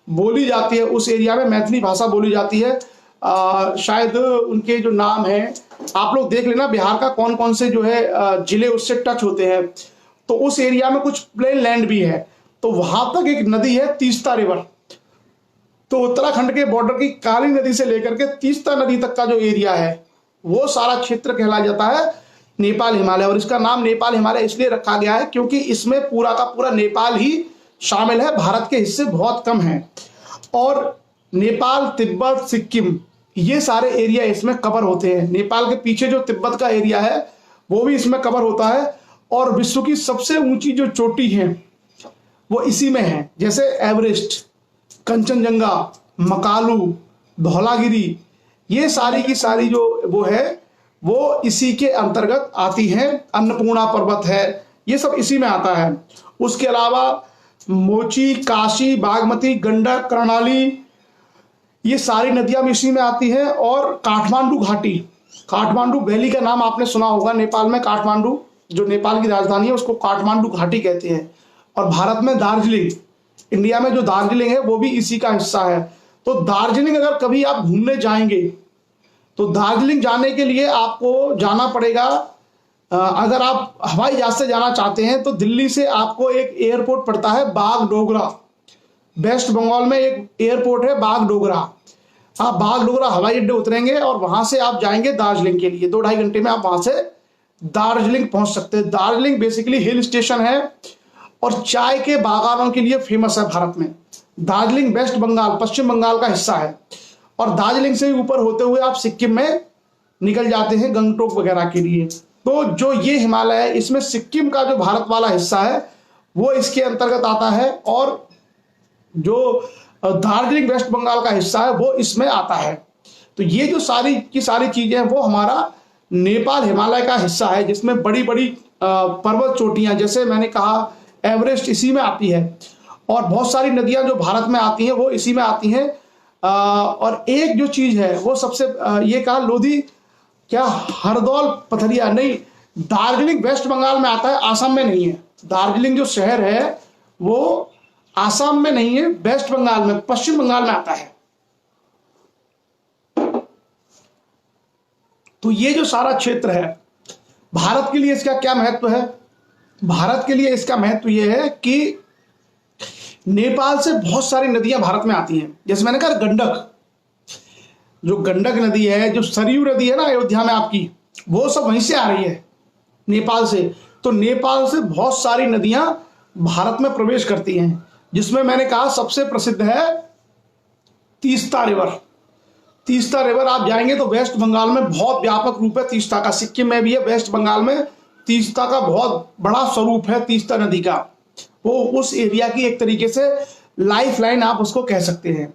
बोली जाती है, उस एरिया में मैथिली भाषा बोली जाती है। शायद उनके जो नाम है आप लोग देख लेना, बिहार का कौन कौन से जो है जिले उससे टच होते हैं। तो उस एरिया में कुछ प्लेन लैंड भी है। तो वहां तक एक नदी है तीस्ता रिवर। तो उत्तराखंड के बॉर्डर की काली नदी से लेकर के तीस्ता नदी तक का जो एरिया है वो सारा क्षेत्र कहलाया जाता है नेपाल हिमालय। और इसका नाम नेपाल हिमालय इसलिए रखा गया है क्योंकि इसमें पूरा का पूरा नेपाल ही शामिल है, भारत के हिस्से बहुत कम हैं। और नेपाल, तिब्बत, सिक्किम, ये सारे एरिया इसमें कवर होते हैं। नेपाल के पीछे जो तिब्बत का एरिया है वो भी इसमें कवर होता है। और विश्व की सबसे ऊंची जो चोटी है वो इसी में है, जैसे एवरेस्ट, कंचनजंगा, मकालू, धौलागिरी, ये सारी की सारी जो वो है वो इसी के अंतर्गत आती हैं। अन्नपूर्णा पर्वत है, ये सब इसी में आता है। उसके अलावा मोची, काशी, बागमती, गंडक, कर्णाली, ये सारी नदियां भी इसी में आती हैं। और काठमांडू घाटी, काठमांडू वैली का नाम आपने सुना होगा। नेपाल में काठमांडू, जो नेपाल की राजधानी है, उसको काठमांडू घाटी कहते हैं। और भारत में दार्जिलिंग, इंडिया में जो दार्जिलिंग है वो भी इसी का हिस्सा है। तो दार्जिलिंग अगर कभी आप घूमने जाएंगे तो दार्जिलिंग जाने के लिए आपको जाना पड़ेगा, अगर आप हवाई जहाज से जाना चाहते हैं तो दिल्ली से आपको एक एयरपोर्ट पड़ता है बागडोगरा। वेस्ट बंगाल में एक एयरपोर्ट है बागडोगरा। आप बागडोगरा हवाई अड्डे उतरेंगे और वहां से आप जाएंगे दार्जिलिंग के लिए। 2-2.5 घंटे में आप वहां से दार्जिलिंग पहुंच सकते हैं। दार्जिलिंग बेसिकली हिल स्टेशन है और चाय के बागानों के लिए फेमस है भारत में। दार्जिलिंग वेस्ट बंगाल, पश्चिम बंगाल का हिस्सा है। और दार्जिलिंग से ऊपर होते हुए आप सिक्किम में निकल जाते हैं गंगटोक वगैरह के लिए। तो जो ये हिमालय है, इसमें सिक्किम का जो भारत वाला हिस्सा है वो इसके अंतर्गत आता है, और जो दार्जिलिंग वेस्ट बंगाल का हिस्सा है वो इसमें आता है। तो ये जो सारी की सारी चीजें हैं वो हमारा नेपाल हिमालय का हिस्सा है, जिसमें बड़ी बड़ी पर्वत चोटियां, जैसे मैंने कहा एवरेस्ट इसी में आती है। और बहुत सारी नदियां जो भारत में आती हैं वो इसी में आती हैं। और एक जो चीज है वो सबसे ये कहा लोधी, क्या हरदौल पथरिया, नहीं, दार्जिलिंग वेस्ट बंगाल में आता है, आसाम में नहीं है। दार्जिलिंग जो शहर है वो आसाम में नहीं है, वेस्ट बंगाल में, पश्चिम बंगाल में आता है। तो ये जो सारा क्षेत्र है, भारत के लिए इसका क्या महत्व है? भारत के लिए इसका महत्व यह है कि नेपाल से बहुत सारी नदियां भारत में आती हैं। जैसे मैंने कहा गंडक, जो गंडक नदी है, जो सरयू नदी है ना अयोध्या में आपकी, वो सब वहीं से आ रही है, नेपाल से। तो नेपाल से बहुत सारी नदियां भारत में प्रवेश करती हैं, जिसमें मैंने कहा सबसे प्रसिद्ध है तीस्ता रिवर। तीस्ता रिवर आप जाएंगे तो वेस्ट बंगाल में बहुत व्यापक रूप है तीस्ता का, सिक्किम में भी है, वेस्ट बंगाल में तीस्ता का बहुत बड़ा स्वरूप है तीस्ता नदी का। वो उस एरिया की एक तरीके से लाइफ लाइन आप उसको कह सकते हैं।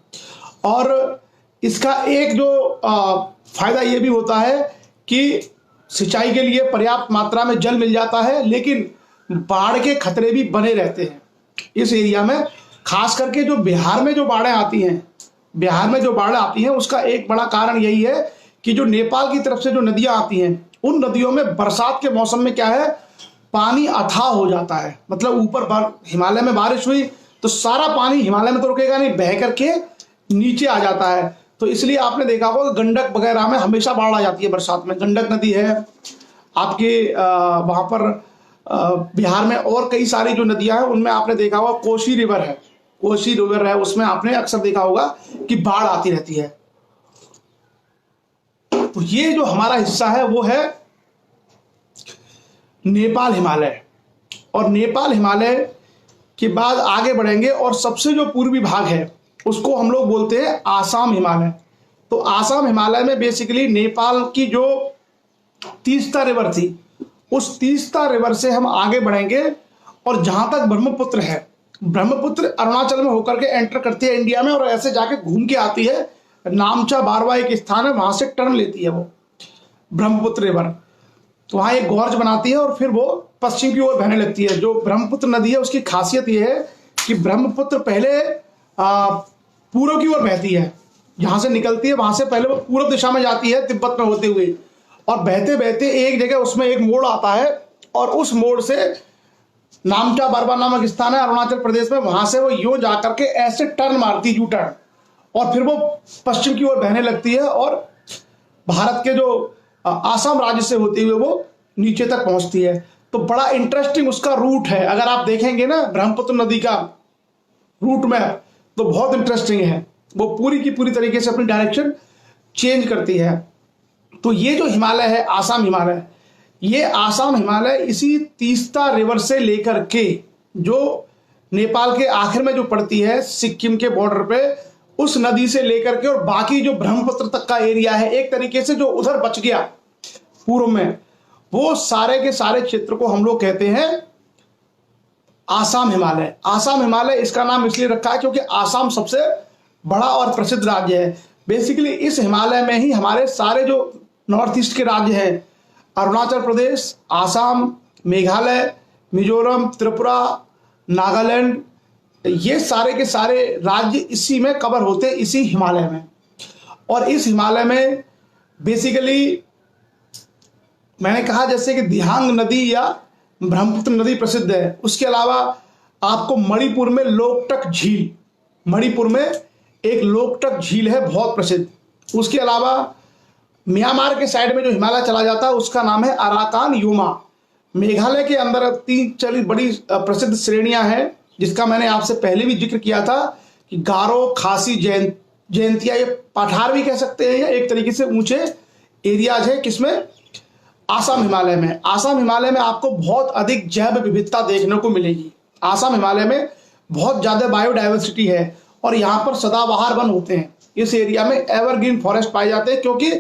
और इसका एक जो फायदा ये भी होता है कि सिंचाई के लिए पर्याप्त मात्रा में जल मिल जाता है, लेकिन बाढ़ के खतरे भी बने रहते हैं इस एरिया में। खास करके जो बिहार में जो बाढ़ें आती हैं, बिहार में जो बाढ़ आती हैं उसका एक बड़ा कारण यही है कि जो नेपाल की तरफ से जो नदियां आती हैं, उन नदियों में बरसात के मौसम में क्या है, पानी अथाह हो जाता है। मतलब ऊपर हिमालय में बारिश हुई तो सारा पानी हिमालय में तो रुकेगा नहीं, बह करके नीचे आ जाता है। तो इसलिए आपने देखा होगा गंडक वगैरह में हमेशा बाढ़ आ जाती है बरसात में। गंडक नदी है आपके वहां पर बिहार में, और कई सारी जो नदियां हैं उनमें आपने देखा होगा कोसी रिवर है, कोसी रिवर है, उसमें आपने अक्सर देखा होगा कि बाढ़ आती रहती है। तो ये जो हमारा हिस्सा है वो है नेपाल हिमालय। और नेपाल हिमालय के बाद आगे बढ़ेंगे और सबसे जो पूर्वी भाग है उसको हम लोग बोलते हैं आसाम हिमालय। तो आसाम हिमालय में बेसिकली नेपाल की जो तीस्ता रिवर थी, उस तीस्ता रिवर से हम आगे बढ़ेंगे और जहां तक ब्रह्मपुत्र है, ब्रह्मपुत्र अरुणाचल में होकर के एंटर करती है इंडिया में और ऐसे जाके घूम के आती है, नामचा बारवा एक स्थान है, वहां से टर्न लेती है वो ब्रह्मपुत्र रिवर। तो वहां एक गॉर्ज बनाती है और फिर वो पश्चिम की ओर बहने लगती है। जो ब्रह्मपुत्र नदी है उसकी खासियत ये है कि ब्रह्मपुत्र पहले पूर्व की ओर बहती है, जहां से निकलती है वहां से पहले वो पूर्व दिशा में जाती है तिब्बत में होते हुए, और बहते बहते एक जगह उसमें एक मोड़ आता है और उस मोड़ से नामचा बारवा नामक स्थान है अरुणाचल प्रदेश में, वहां से वो यूं जाकर के ऐसे टर्न मारती यू टर्न और फिर वो पश्चिम की ओर बहने लगती है और भारत के जो आसाम राज्य से होते हुए वो नीचे तक पहुंचती है। तो बड़ा इंटरेस्टिंग उसका रूट है, अगर आप देखेंगे ना ब्रह्मपुत्र नदी का रूट में तो बहुत इंटरेस्टिंग है, वो पूरी की पूरी तरीके से अपनी डायरेक्शन चेंज करती है। तो ये जो हिमालय है आसाम हिमालय, ये आसाम हिमालय इसी तीस्ता रिवर से लेकर के जो नेपाल के आखिर में जो पड़ती है सिक्किम के बॉर्डर पे, उस नदी से लेकर के और बाकी जो ब्रह्मपुत्र तक का एरिया है, एक तरीके से जो उधर बच गया पूर्व में, वो सारे के सारे क्षेत्र को हम लोग कहते हैं आसाम हिमालय। आसाम हिमालय इसका नाम इसलिए रखा है क्योंकि आसाम सबसे बड़ा और प्रसिद्ध राज्य है। बेसिकली इस हिमालय में ही हमारे सारे जो नॉर्थ ईस्ट के राज्य हैं, अरुणाचल प्रदेश, आसाम, मेघालय, मिजोरम, त्रिपुरा, नागालैंड, ये सारे के सारे राज्य इसी में कवर होते हैं, इसी हिमालय में। और इस हिमालय में बेसिकली मैंने कहा जैसे कि दिहांग नदी या ब्रह्मपुत्र नदी प्रसिद्ध है, उसके अलावा आपको मणिपुर में लोकटक झील, मणिपुर में एक लोकटक झील है बहुत प्रसिद्ध। उसके अलावा म्यांमार के साइड में जो हिमालय चला जाता है उसका नाम है अराकान योमा। मेघालय के अंदर 3 बड़ी प्रसिद्ध श्रेणियां हैं, जिसका मैंने आपसे पहले भी जिक्र किया था कि गारो, खासी, जयंतिया, ये पठार भी कह सकते हैं, या एक तरीके से ऊंचे एरियाज है किसमें, आसाम हिमालय में। आसाम हिमालय में आपको बहुत अधिक जैव विविधता देखने को मिलेगी। आसाम हिमालय में बहुत ज्यादा बायोडाइवर्सिटी है और यहाँ पर सदाबहार वन होते हैं। इस एरिया में एवरग्रीन फॉरेस्ट पाए जाते हैं क्योंकि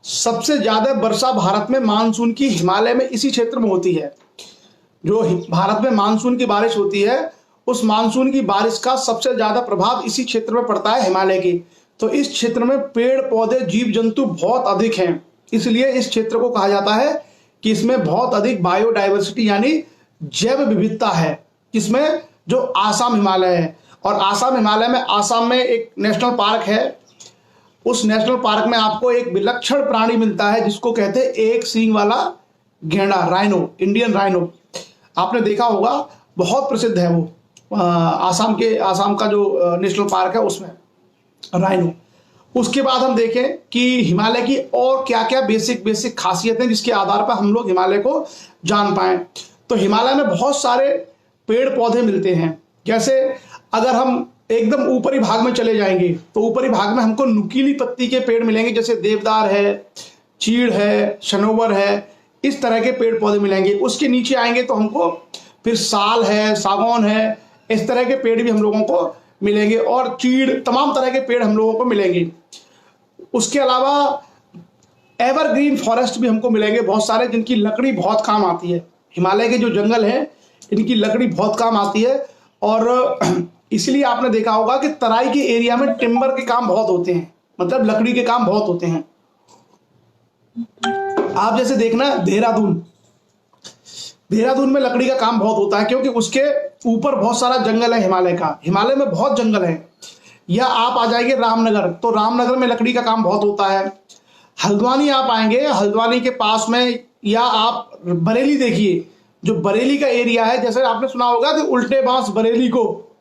सबसे ज्यादा वर्षा भारत में मानसून की हिमालय में इसी क्षेत्र में होती है। जो भारत में मानसून की बारिश होती है, उस मानसून की बारिश का सबसे ज्यादा प्रभाव इसी क्षेत्र में पड़ता है हिमालय की। तो इस क्षेत्र में पेड़ पौधे जीव जंतु बहुत अधिक हैं, इसलिए इस क्षेत्र को कहा जाता है कि इसमें बहुत अधिक बायोडाइवर्सिटी यानी जैव विविधता है, इसमें जो आसाम हिमालय है। और आसाम हिमालय में, आसाम में एक नेशनल पार्क है, उस नेशनल पार्क में आपको एक विलक्षण प्राणी मिलता है जिसको कहते हैं एक सींग वाला गेंडा, राइनो, इंडियन राइनो। आपने देखा होगा, बहुत प्रसिद्ध है वो आसाम का जो नेशनल पार्क है उसमें राइनो। उसके बाद हम देखें कि हिमालय की और क्या क्या बेसिक खासियतें जिसके आधार पर हम लोग हिमालय को जान पाएं। तो हिमालय में बहुत सारे पेड़ पौधे मिलते हैं। जैसे अगर हम एकदम ऊपरी भाग में चले जाएंगे तो ऊपरी भाग में हमको नुकीली पत्ती के पेड़ मिलेंगे, जैसे देवदार है, चीड़ है, शनोवर है। इस तरह के पेड़ पौधे मिलेंगे। उसके नीचे आएंगे तो हमको फिर साल है, सागौन है, इस तरह के पेड़ भी हम लोगों को मिलेंगे और चीड़, तमाम तरह के पेड़ हम लोगों को मिलेंगे। उसके अलावा एवरग्रीन फॉरेस्ट भी हमको मिलेंगे बहुत सारे, जिनकी लकड़ी बहुत काम आती है। हिमालय के जो जंगल हैं इनकी लकड़ी बहुत काम आती है और इसलिए आपने देखा होगा कि तराई के एरिया में टिम्बर के काम बहुत होते हैं, मतलब लकड़ी के काम बहुत होते हैं। आप जैसे देखना देहरादून में लकड़ी का काम बहुत होता है, क्योंकि उसके ऊपर बहुत सारा जंगल है हिमालय का। हिमालय में बहुत जंगल है। या आप आ जाएंगे रामनगर, तो रामनगर में लकड़ी का काम बहुत होता है। हल्द्वानी आप आएंगे, हल्द्वानी के पास में, या आप बरेली देखिए, जो बरेली का एरिया है, जैसे आपने सुना होगा कि उल्टे बांस बरेली को,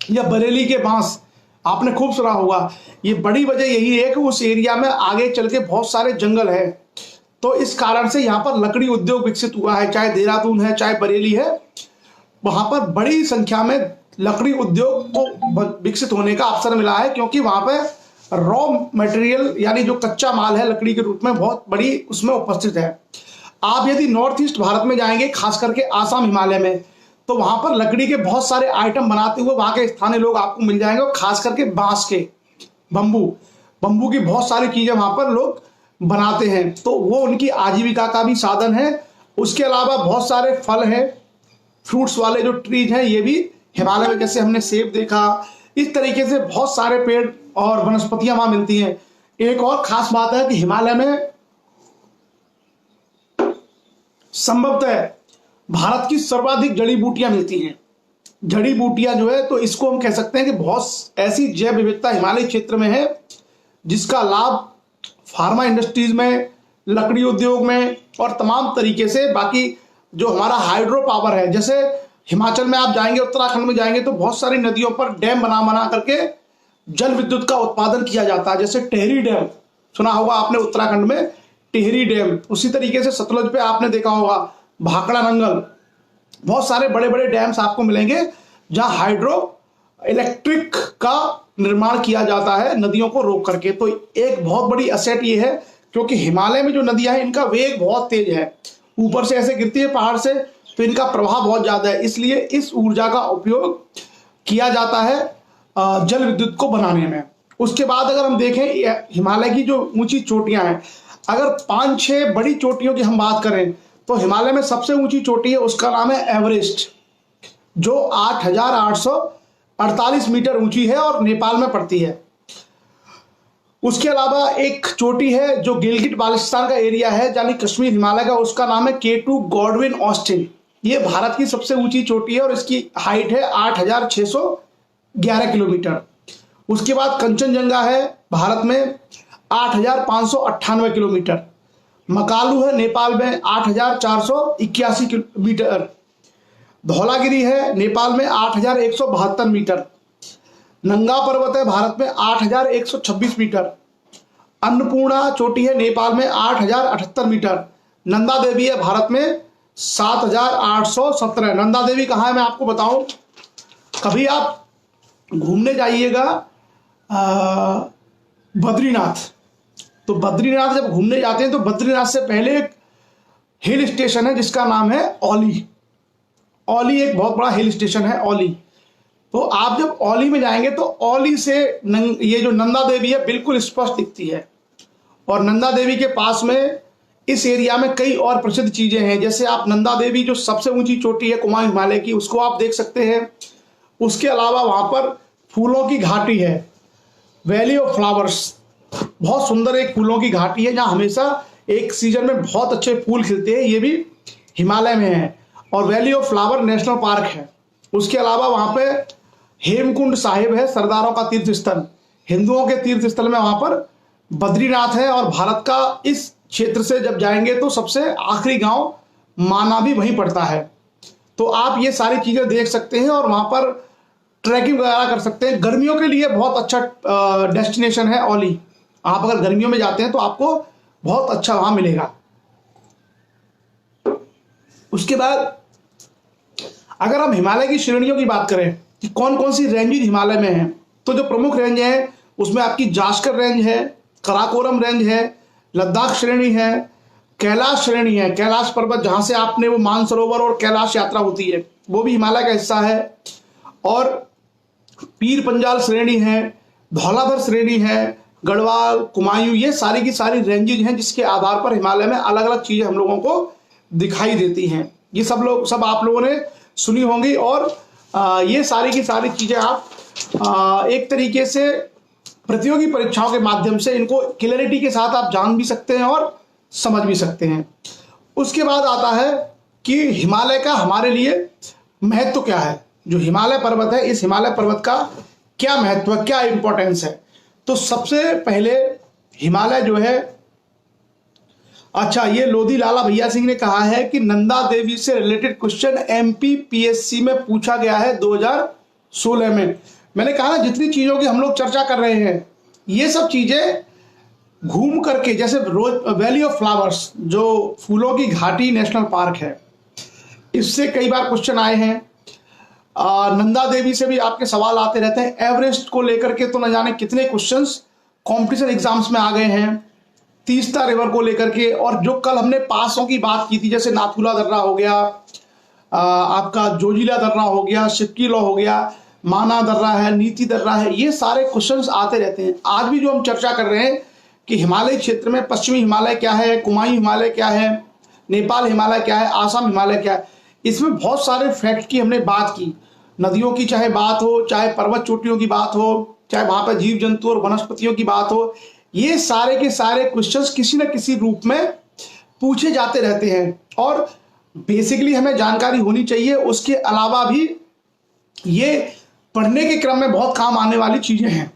या बरेली के बांस आपने खूब सुना होगा। ये बड़ी वजह यही है कि उस एरिया में आगे चल के बहुत सारे जंगल है, तो इस कारण से यहाँ पर लकड़ी उद्योग विकसित हुआ है। चाहे देहरादून है, चाहे बरेली है, वहां पर बड़ी संख्या में लकड़ी उद्योग को विकसित होने का अवसर मिला है, क्योंकि वहां पर रॉ मटेरियल यानी जो कच्चा माल है लकड़ी के रूप में बहुत बड़ी उसमें उपस्थित है। आप यदि नॉर्थ ईस्ट भारत में जाएंगे, खास करके आसाम, हिमालय में, तो वहां पर लकड़ी के बहुत सारे आइटम बनाते हुए वहां के स्थानीय लोग आपको मिल जाएंगे, और खास करके बांस के, बम्बू की बहुत सारी चीजें वहां पर लोग बनाते हैं, तो वो उनकी आजीविका का भी साधन है। उसके अलावा बहुत सारे फल हैं, फ्रूट्स वाले जो ट्रीज हैं, ये भी हिमालय में, जैसे हमने सेब देखा, इस तरीके से बहुत सारे पेड़ और वनस्पतियां वहां मिलती हैं। एक और खास बात है कि हिमालय में संभवतः भारत की सर्वाधिक जड़ी बूटियां मिलती हैं। जड़ी बूटियां जो है, तो इसको हम कह सकते हैं कि बहुत ऐसी जैव विविधता हिमालय क्षेत्र में है जिसका लाभ फार्मा इंडस्ट्रीज में, लकड़ी उद्योग में और तमाम तरीके से, बाकी जो हमारा हाइड्रो पावर है, जैसे हिमाचल में आप जाएंगे, उत्तराखंड में जाएंगे, तो बहुत सारी नदियों पर डैम बना करके जल विद्युत का उत्पादन किया जाता है। जैसे टिहरी डैम सुना होगा आपने, उत्तराखंड में टिहरी डैम। उसी तरीके से सतलुज पे आपने देखा होगा भाखड़ा नंगल, बहुत सारे बड़े बड़े डैम्स आपको मिलेंगे जहां हाइड्रो इलेक्ट्रिक का निर्माण किया जाता है नदियों को रोक करके। तो एक बहुत बड़ी असेट ये है, क्योंकि हिमालय में जो नदियां हैं इनका वेग बहुत तेज है, ऊपर से ऐसे गिरती है पहाड़ से, तो इनका प्रभाव बहुत ज्यादा है, इसलिए इस ऊर्जा का उपयोग किया जाता है जल विद्युत को बनाने में। उसके बाद अगर हम देखें हिमालय की जो ऊंची चोटियां हैं, अगर 5-6 बड़ी चोटियों की हम बात करें, तो हिमालय में सबसे ऊंची चोटी है, उसका नाम है एवरेस्ट, जो 8,848 मीटर ऊंची है और नेपाल में पड़ती है। उसके अलावा एक चोटी है जो गिलगिट बाल्टिस्तान का एरिया है, यानी कश्मीर हिमालय का, उसका नाम है K2 गॉडविन ऑस्टिन। ये भारत की सबसे ऊंची चोटी है और इसकी हाइट है 8,611 किलोमीटर। उसके बाद कंचनजंगा है भारत में 8,598 किलोमीटर। मकालू है नेपाल में 8,481 किलोमीटर। धौलागिरी है नेपाल में 8,172 मीटर। नंगा पर्वत है भारत में 8,126 मीटर। अन्नपूर्णा चोटी है नेपाल में 8,078 मीटर। नंदा देवी है भारत में 7,817। नंदा देवी कहाँ है मैं आपको बताऊं, कभी आप घूमने जाइएगा बद्रीनाथ, तो बद्रीनाथ जब घूमने जाते हैं तो बद्रीनाथ से पहले एक हिल स्टेशन है जिसका नाम है औली। औली एक बहुत बड़ा हिल स्टेशन है औली। तो आप जब औली में जाएंगे तो औली से ये जो नंदा देवी है बिल्कुल स्पष्ट दिखती है। और नंदा देवी के पास में इस एरिया में कई और प्रसिद्ध चीजें हैं, जैसे आप नंदा देवी जो सबसे ऊंची चोटी है कुमाऊं हिमालय की, उसको आप देख सकते हैं। उसके अलावा वहां पर फूलों की घाटी है, वैली ऑफ फ्लावर्स, बहुत सुंदर एक फूलों की घाटी है जहां हमेशा एक सीजन में बहुत अच्छे फूल खिलते हैं, ये भी हिमालय में है। और valley of flower national park है। उसके अलावा वहां पे हेमकुंड साहिब है, सरदारों का तीर्थ स्थल, हिंदुओं के तीर्थ स्थल में वहां पर बद्रीनाथ है। और भारत का इस क्षेत्र से जब जाएंगे तो सबसे आखिरी गांव माना भी वहीं पड़ता है। तो आप ये सारी चीजें देख सकते हैं और वहां पर ट्रैकिंग वगैरह कर सकते हैं। गर्मियों के लिए बहुत अच्छा डेस्टिनेशन है औली। आप अगर गर्मियों में जाते हैं तो आपको बहुत अच्छा वहां मिलेगा। उसके बाद अगर हम हिमालय की श्रेणियों की बात करें कि कौन कौन सी रेंजेज हिमालय में हैं, तो जो प्रमुख रेंज है उसमें आपकी जास्कर रेंज है, कराकोरम रेंज है, लद्दाख श्रेणी है, कैलाश श्रेणी है, कैलाश पर्वत जहां से आपने वो मानसरोवर और कैलाश यात्रा होती है वो भी हिमालय का हिस्सा है। और पीर पंजाल श्रेणी है, धौलाधर श्रेणी है, गढ़वाल, कुमायूं, ये सारी की सारी रेंजेज हैं जिसके आधार पर हिमालय में अलग अलग चीजें हम लोगों को दिखाई देती हैं। ये सब आप लोगों ने सुनी होंगी और ये सारी की सारी चीजें आप एक तरीके से प्रतियोगी परीक्षाओं के माध्यम से इनको क्लैरिटी के साथ आप जान भी सकते हैं और समझ भी सकते हैं। उसके बाद आता है कि हिमालय का हमारे लिए महत्व क्या है। जो हिमालय पर्वत है, इस हिमालय पर्वत का क्या महत्व, क्या इंपॉर्टेंस है। तो सबसे पहले हिमालय जो है, अच्छा, ये लोधी लाला भैया सिंह ने कहा है कि नंदा देवी से रिलेटेड क्वेश्चन MPPSC में पूछा गया है 2016 में। मैंने कहा ना, जितनी चीजों की हम लोग चर्चा कर रहे हैं ये सब चीजें घूम करके, जैसे वैली ऑफ फ्लावर्स जो फूलों की घाटी नेशनल पार्क है, इससे कई बार क्वेश्चन आए हैं। नंदा देवी से भी आपके सवाल आते रहते हैं। एवरेस्ट को लेकर के तो न जाने कितने क्वेश्चंस कंपटीशन एग्जाम्स में आ गए हैं। तीस्ता रिवर को लेकर के, और जो कल हमने पासों की बात की थी, जैसे नाथुला दर्रा हो गया, आपका जोजिला दर्रा हो गया, सिक्किलो हो गया, माना दर्रा है, नीति दर्रा है, ये सारे क्वेश्चंस आते रहते हैं। आज भी जो हम चर्चा कर रहे हैं कि हिमालय क्षेत्र में पश्चिमी हिमालय क्या है, कुमायूं हिमालय क्या है, नेपाल हिमालय क्या है, आसाम हिमालय क्या है, इसमें बहुत सारे फैक्ट की हमने बात की। नदियों की चाहे बात हो, चाहे पर्वत चोटियों की बात हो, चाहे वहां पर जीव जंतु और वनस्पतियों की बात हो, ये सारे के सारे क्वेश्चंस किसी न किसी रूप में पूछे जाते रहते हैं और बेसिकली हमें जानकारी होनी चाहिए। उसके अलावा भी ये पढ़ने के क्रम में बहुत काम आने वाली चीजें हैं।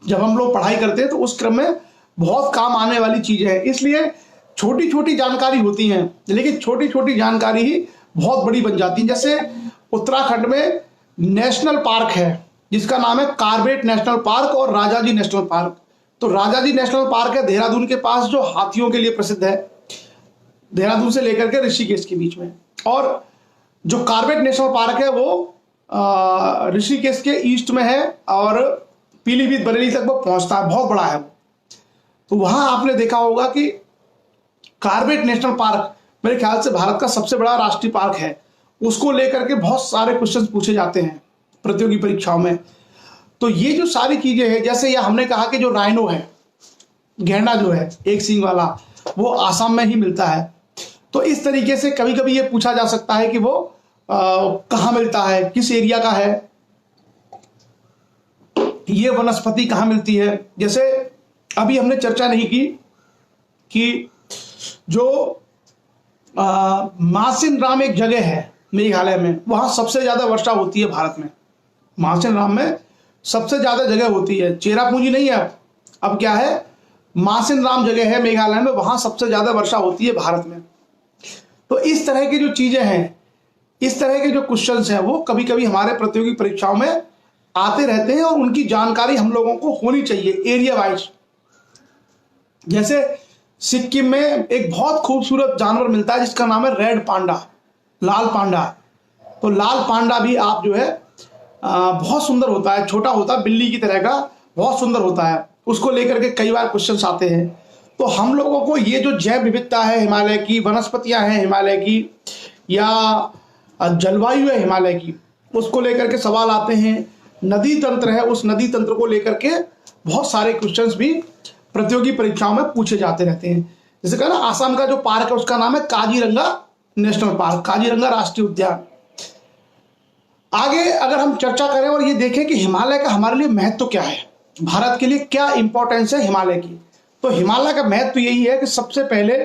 जब हम लोग पढ़ाई करते हैं तो उस क्रम में बहुत काम आने वाली चीजें हैं। इसलिए छोटी छोटी जानकारी होती हैं, लेकिन छोटी छोटी जानकारी ही बहुत बड़ी बन जाती है। जैसे उत्तराखंड में नेशनल पार्क है जिसका नाम है कार्बेट नेशनल पार्क और राजाजी नेशनल पार्क। तो राजाजी नेशनल पार्क है देहरादून के पास, जो हाथियों के लिए प्रसिद्ध है, देहरादून से लेकर के ऋषिकेश के बीच में। और जो कार्बेट नेशनल पार्क है वो ऋषिकेश के ईस्ट में है और पीलीभीत बरेली तक वो पहुंचता है, बहुत बड़ा है वो। तो वहां आपने देखा होगा कि कार्बेट नेशनल पार्क मेरे ख्याल से भारत का सबसे बड़ा राष्ट्रीय पार्क है। उसको लेकर के बहुत सारे क्वेश्चन पूछे जाते हैं प्रतियोगी परीक्षाओं में। तो ये जो सारी चीजें हैं, जैसे यह हमने कहा कि जो राइनो है, गैंडा जो है एक सींग वाला, वो आसाम में ही मिलता है। तो इस तरीके से कभी कभी ये पूछा जा सकता है कि वो कहाँ मिलता है, किस एरिया का है, ये वनस्पति कहाँ मिलती है। जैसे अभी हमने चर्चा नहीं की कि जो मासिन राम एक जगह है मेघालय में, वहां सबसे ज्यादा वर्षा होती है भारत में। मासिन राम में सबसे ज्यादा जगह होती है, चेरापूंजी नहीं है अब क्या है, मासिन राम जगह है मेघालय में, वहां सबसे ज्यादा वर्षा होती है भारत में। तो इस तरह की जो चीजें हैं, इस तरह के जो क्वेश्चंस हैं, वो कभी कभी हमारे प्रतियोगी परीक्षाओं में आते रहते हैं और उनकी जानकारी हम लोगों को होनी चाहिए एरिया वाइज। जैसे सिक्किम में एक बहुत खूबसूरत जानवर मिलता है जिसका नाम है रेड पांडा, लाल पांडा। तो लाल पांडा भी आप जो है बहुत सुंदर होता है, छोटा होता है, बिल्ली की तरह का, बहुत सुंदर होता है। उसको लेकर के कई बार क्वेश्चंस आते हैं। तो हम लोगों को ये जो जैव विविधता है हिमालय की, वनस्पतियां हैं हिमालय की, या जलवायु है हिमालय की, उसको लेकर के सवाल आते हैं। नदी तंत्र है, उस नदी तंत्र को लेकर के बहुत सारे क्वेश्चंस भी प्रतियोगी परीक्षाओं में पूछे जाते रहते हैं। जैसे कहा ना, आसाम का जो पार्क है उसका नाम है काजीरंगा नेशनल पार्क, काजीरंगा राष्ट्रीय उद्यान। आगे अगर हम चर्चा करें और ये देखें कि हिमालय का हमारे लिए महत्व क्या है, भारत के लिए क्या इंपॉर्टेंस है हिमालय की, तो हिमालय का महत्व यही है कि सबसे पहले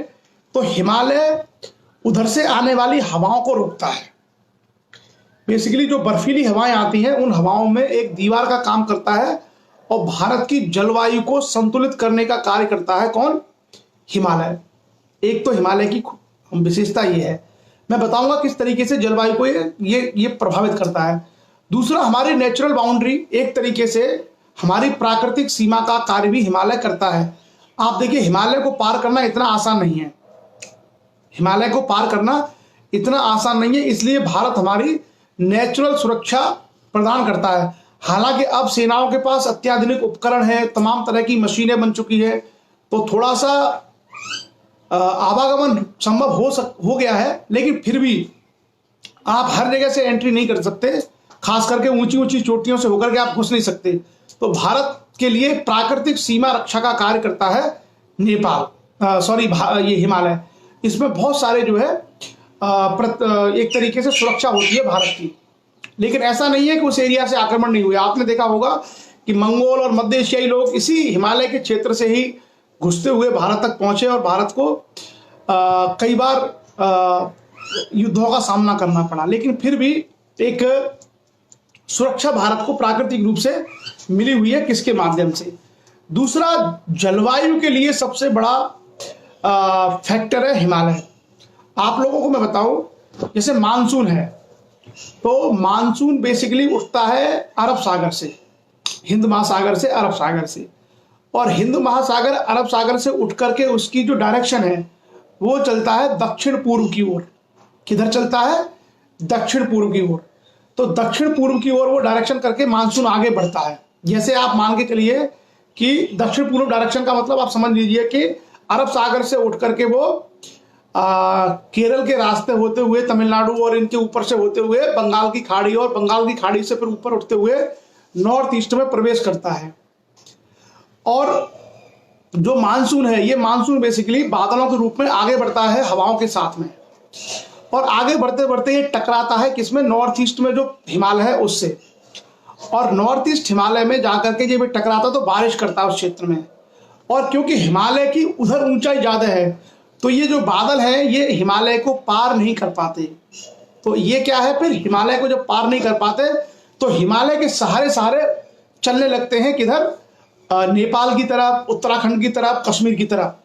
तो हिमालय उधर से आने वाली हवाओं को रोकता है। बेसिकली जो बर्फीली हवाएं आती हैं उन हवाओं में एक दीवार का काम करता है और भारत की जलवायु को संतुलित करने का कार्य करता है। कौन? हिमालय। एक तो हिमालय की विशेषता ये है, मैं बताऊंगा किस तरीके से जलवायु को ये प्रभावित करता है। दूसरा, हमारी नेचुरल बाउंड्री, एक तरीके से हमारी प्राकृतिक सीमा का कार्य भी हिमालय करता है। आप देखिए, हिमालय को पार करना इतना आसान नहीं है, हिमालय को पार करना इतना आसान नहीं है, इसलिए भारत हमारी नेचुरल सुरक्षा प्रदान करता है। हालांकि अब सेनाओं के पास अत्याधुनिक उपकरण है, तमाम तरह की मशीनें बन चुकी है, तो थोड़ा सा आवागमन संभव हो गया है, लेकिन फिर भी आप हर जगह से एंट्री नहीं कर सकते, खास करके ऊंची ऊंची चोटियों से होकर के आप घुस नहीं सकते। तो भारत के लिए प्राकृतिक सीमा रक्षा का कार्य करता है नेपाल, ये हिमालय। इसमें बहुत सारे जो है एक तरीके से सुरक्षा होती है भारत की। लेकिन ऐसा नहीं है कि उस एरिया से आक्रमण नहीं हुए। आपने देखा होगा कि मंगोल और मध्य एशियाई लोग इसी हिमालय के क्षेत्र से ही घुसते हुए भारत तक पहुंचे और भारत को कई बार युद्धों का सामना करना पड़ा। लेकिन फिर भी एक सुरक्षा भारत को प्राकृतिक रूप से मिली हुई है। किसके माध्यम से? दूसरा, जलवायु के लिए सबसे बड़ा फैक्टर है हिमालय। आप लोगों को मैं बताऊं, जैसे मानसून है, तो मानसून बेसिकली उठता है अरब सागर से, हिंद महासागर से, अरब सागर से। और हिंद महासागर अरब सागर से उठ करके उसकी जो डायरेक्शन है वो चलता है दक्षिण पूर्व की ओर। किधर चलता है? दक्षिण पूर्व की ओर। तो दक्षिण पूर्व की ओर वो डायरेक्शन करके मानसून आगे बढ़ता है। जैसे आप मान के चलिए कि दक्षिण पूर्व डायरेक्शन का मतलब आप समझ लीजिए कि अरब सागर से उठ करके वो केरल के रास्ते होते हुए तमिलनाडु और इनके ऊपर से होते हुए बंगाल की खाड़ी, और बंगाल की खाड़ी से फिर ऊपर उठते हुए नॉर्थ ईस्ट में प्रवेश करता है। और जो मानसून है, ये मानसून बेसिकली बादलों के रूप में आगे बढ़ता है हवाओं के साथ में, और आगे बढ़ते बढ़ते ये टकराता है किसमें? नॉर्थ ईस्ट में जो हिमालय है उससे। और नॉर्थ ईस्ट हिमालय में जाकर के जब टकराता तो बारिश करता है उस क्षेत्र में। और क्योंकि हिमालय की उधर ऊंचाई ज्यादा है, तो ये जो बादल हैं ये हिमालय को पार नहीं कर पाते। तो ये क्या है, फिर हिमालय को जब पार नहीं कर पाते तो हिमालय के सहारे सहारे चलने लगते हैं किधर? नेपाल की तरफ, उत्तराखंड की तरफ, कश्मीर की तरफ।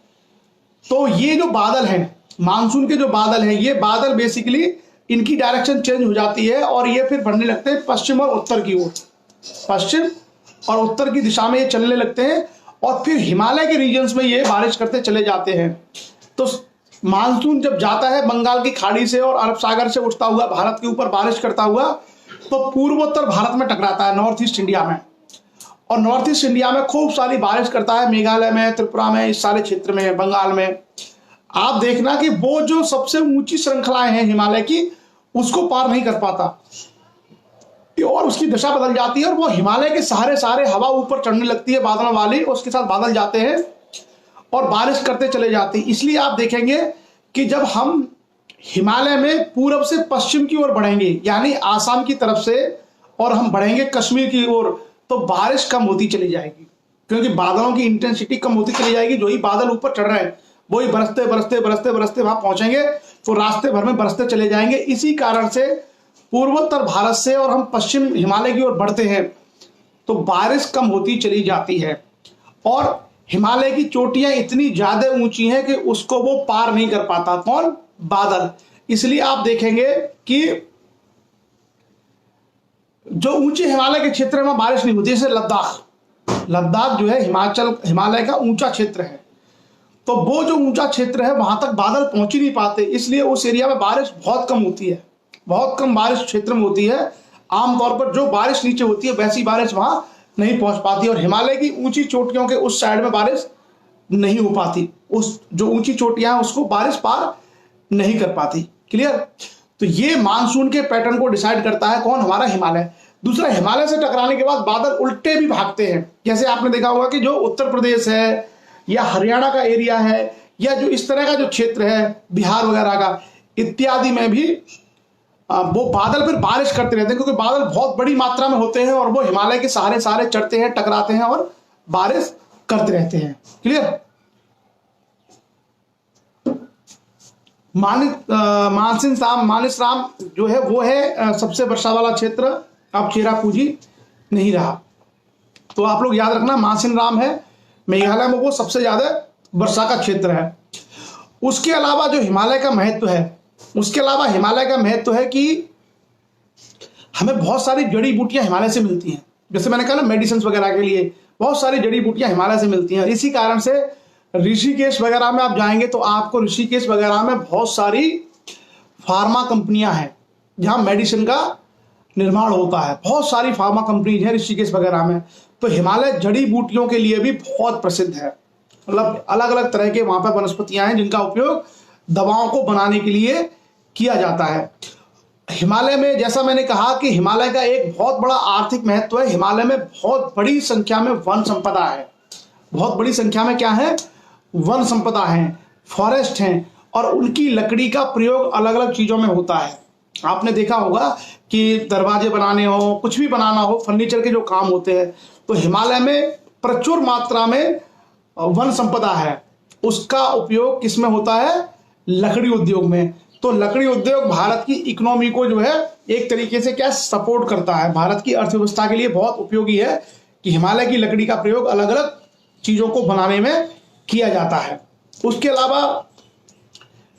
तो ये जो बादल हैं, मानसून के जो बादल हैं, ये बादल बेसिकली इनकी डायरेक्शन चेंज हो जाती है और ये फिर बढ़ने लगते हैं पश्चिम और उत्तर की ओर। पश्चिम और उत्तर की दिशा में ये चलने लगते हैं और फिर हिमालय के रीजन्स में ये बारिश करते चले जाते हैं। तो मानसून जब जाता है बंगाल की खाड़ी से और अरब सागर से उठता हुआ भारत के ऊपर बारिश करता हुआ, तो पूर्वोत्तर भारत में टकराता है, नॉर्थ ईस्ट इंडिया में। और नॉर्थ ईस्ट इंडिया में खूब सारी बारिश करता है, मेघालय में, त्रिपुरा में, इस सारे क्षेत्र में, बंगाल में। आप देखना कि वो जो सबसे ऊंची श्रृंखलाएं हैं हिमालय की, उसको पार नहीं कर पाता और उसकी दिशा बदल जाती है और वो हिमालय के सहारे सहारे हवा ऊपर चढ़ने लगती है बादल वाली, उसके साथ बादल जाते हैं और बारिश करते चले जाते हैं। इसलिए आप देखेंगे कि जब हम हिमालय में पूरब से पश्चिम की ओर बढ़ेंगे, यानी आसाम की तरफ से, और हम बढ़ेंगे कश्मीर की ओर, तो बारिश कम होती चली जाएगी, क्योंकि बादलों की इंटेंसिटी कम होती चली जाएगी। जो ही बादल ऊपर चढ़ रहे हैं वही बरसते बरसते बरसते बरसते वहां पहुंचेंगे तो रास्ते भर में बरसते चले जाएंगे। इसी कारण से पूर्वोत्तर भारत से और हम पश्चिम हिमालय की ओर बढ़ते हैं तो बारिश कम होती चली जाती है। और हिमालय की चोटियां इतनी ज्यादा ऊंची हैं कि उसको वो पार नहीं कर पाता। कौन? बादल। इसलिए आप देखेंगे कि जो ऊंचे हिमालय के क्षेत्र में बारिश नहीं होती, जैसे लद्दाख जो है हिमालय का ऊंचा क्षेत्र है, तो वो जो ऊंचा क्षेत्र है वहां तक बादल पहुंच ही नहीं पाते, इसलिए उस एरिया में बारिश बहुत कम होती है, बहुत कम बारिश क्षेत्र में होती है। आमतौर पर जो बारिश नीचे होती है वैसी बारिश वहां नहीं पहुंच पाती, और हिमालय की ऊंची चोटियों के उस साइड में बारिश नहीं हो पाती। उस जो ऊंची चोटियां हैं उसको बारिश पार नहीं कर पाती। क्लियर? तो ये मानसून के पैटर्न को डिसाइड करता है कौन? हमारा हिमालय। दूसरा, हिमालय से टकराने के बाद बादल उल्टे भी भागते हैं। जैसे आपने देखा होगा कि जो उत्तर प्रदेश है या हरियाणा का एरिया है या जो इस तरह का जो क्षेत्र है बिहार वगैरह का इत्यादि में भी वो बादल फिर बारिश करते रहते हैं, क्योंकि बादल बहुत बड़ी मात्रा में होते हैं और वो हिमालय के सहारे सहारे चढ़ते हैं, टकराते हैं और बारिश करते रहते हैं। क्लियर? मानसराम जो है वो है सबसे वर्षा वाला क्षेत्र। अब चेरापूंजी नहीं रहा, तो आप लोग याद रखना मानसिनराम है मेघालय में, वो सबसे ज्यादा वर्षा का क्षेत्र है। उसके अलावा जो हिमालय का महत्व है, उसके अलावा हिमालय का महत्व है कि हमें बहुत सारी जड़ी बूटियां हिमालय से मिलती हैं। जैसे मैंने कहा ना, मेडिसिन वगैरह के लिए बहुत सारी जड़ी बूटियां हिमालय से मिलती हैं। इसी कारण से ऋषिकेश वगैरह में आप जाएंगे तो आपको ऋषिकेश वगैरह में बहुत सारी फार्मा कंपनियां हैं जहां मेडिसिन का निर्माण होता है। बहुत सारी फार्मा कंपनीज हैं ऋषिकेश वगैरह में। तो हिमालय जड़ी बूटियों के लिए भी बहुत प्रसिद्ध है। मतलब अलग अलग तरह के वहां पर वनस्पतियां हैं जिनका उपयोग दवाओं को बनाने के लिए किया जाता है। हिमालय में जैसा मैंने कहा कि हिमालय का एक बहुत बड़ा आर्थिक महत्व है। हिमालय में बहुत बड़ी संख्या में वन संपदा है, बहुत बड़ी संख्या में क्या है, वन संपदा है, फॉरेस्ट हैं, और उनकी लकड़ी का प्रयोग अलग अलग चीजों में होता है। आपने देखा होगा कि दरवाजे बनाने हो, कुछ भी बनाना हो, फर्नीचर के जो काम होते हैं, तो हिमालय में प्रचुर मात्रा में वन संपदा है। उसका उपयोग किसमें होता है, लकड़ी उद्योग में। तो लकड़ी उद्योग भारत की इकोनॉमी को जो है एक तरीके से क्या सपोर्ट करता है, भारत की अर्थव्यवस्था के लिए बहुत उपयोगी है कि हिमालय की लकड़ी का प्रयोग अलग अलग चीजों को बनाने में किया जाता है। उसके अलावा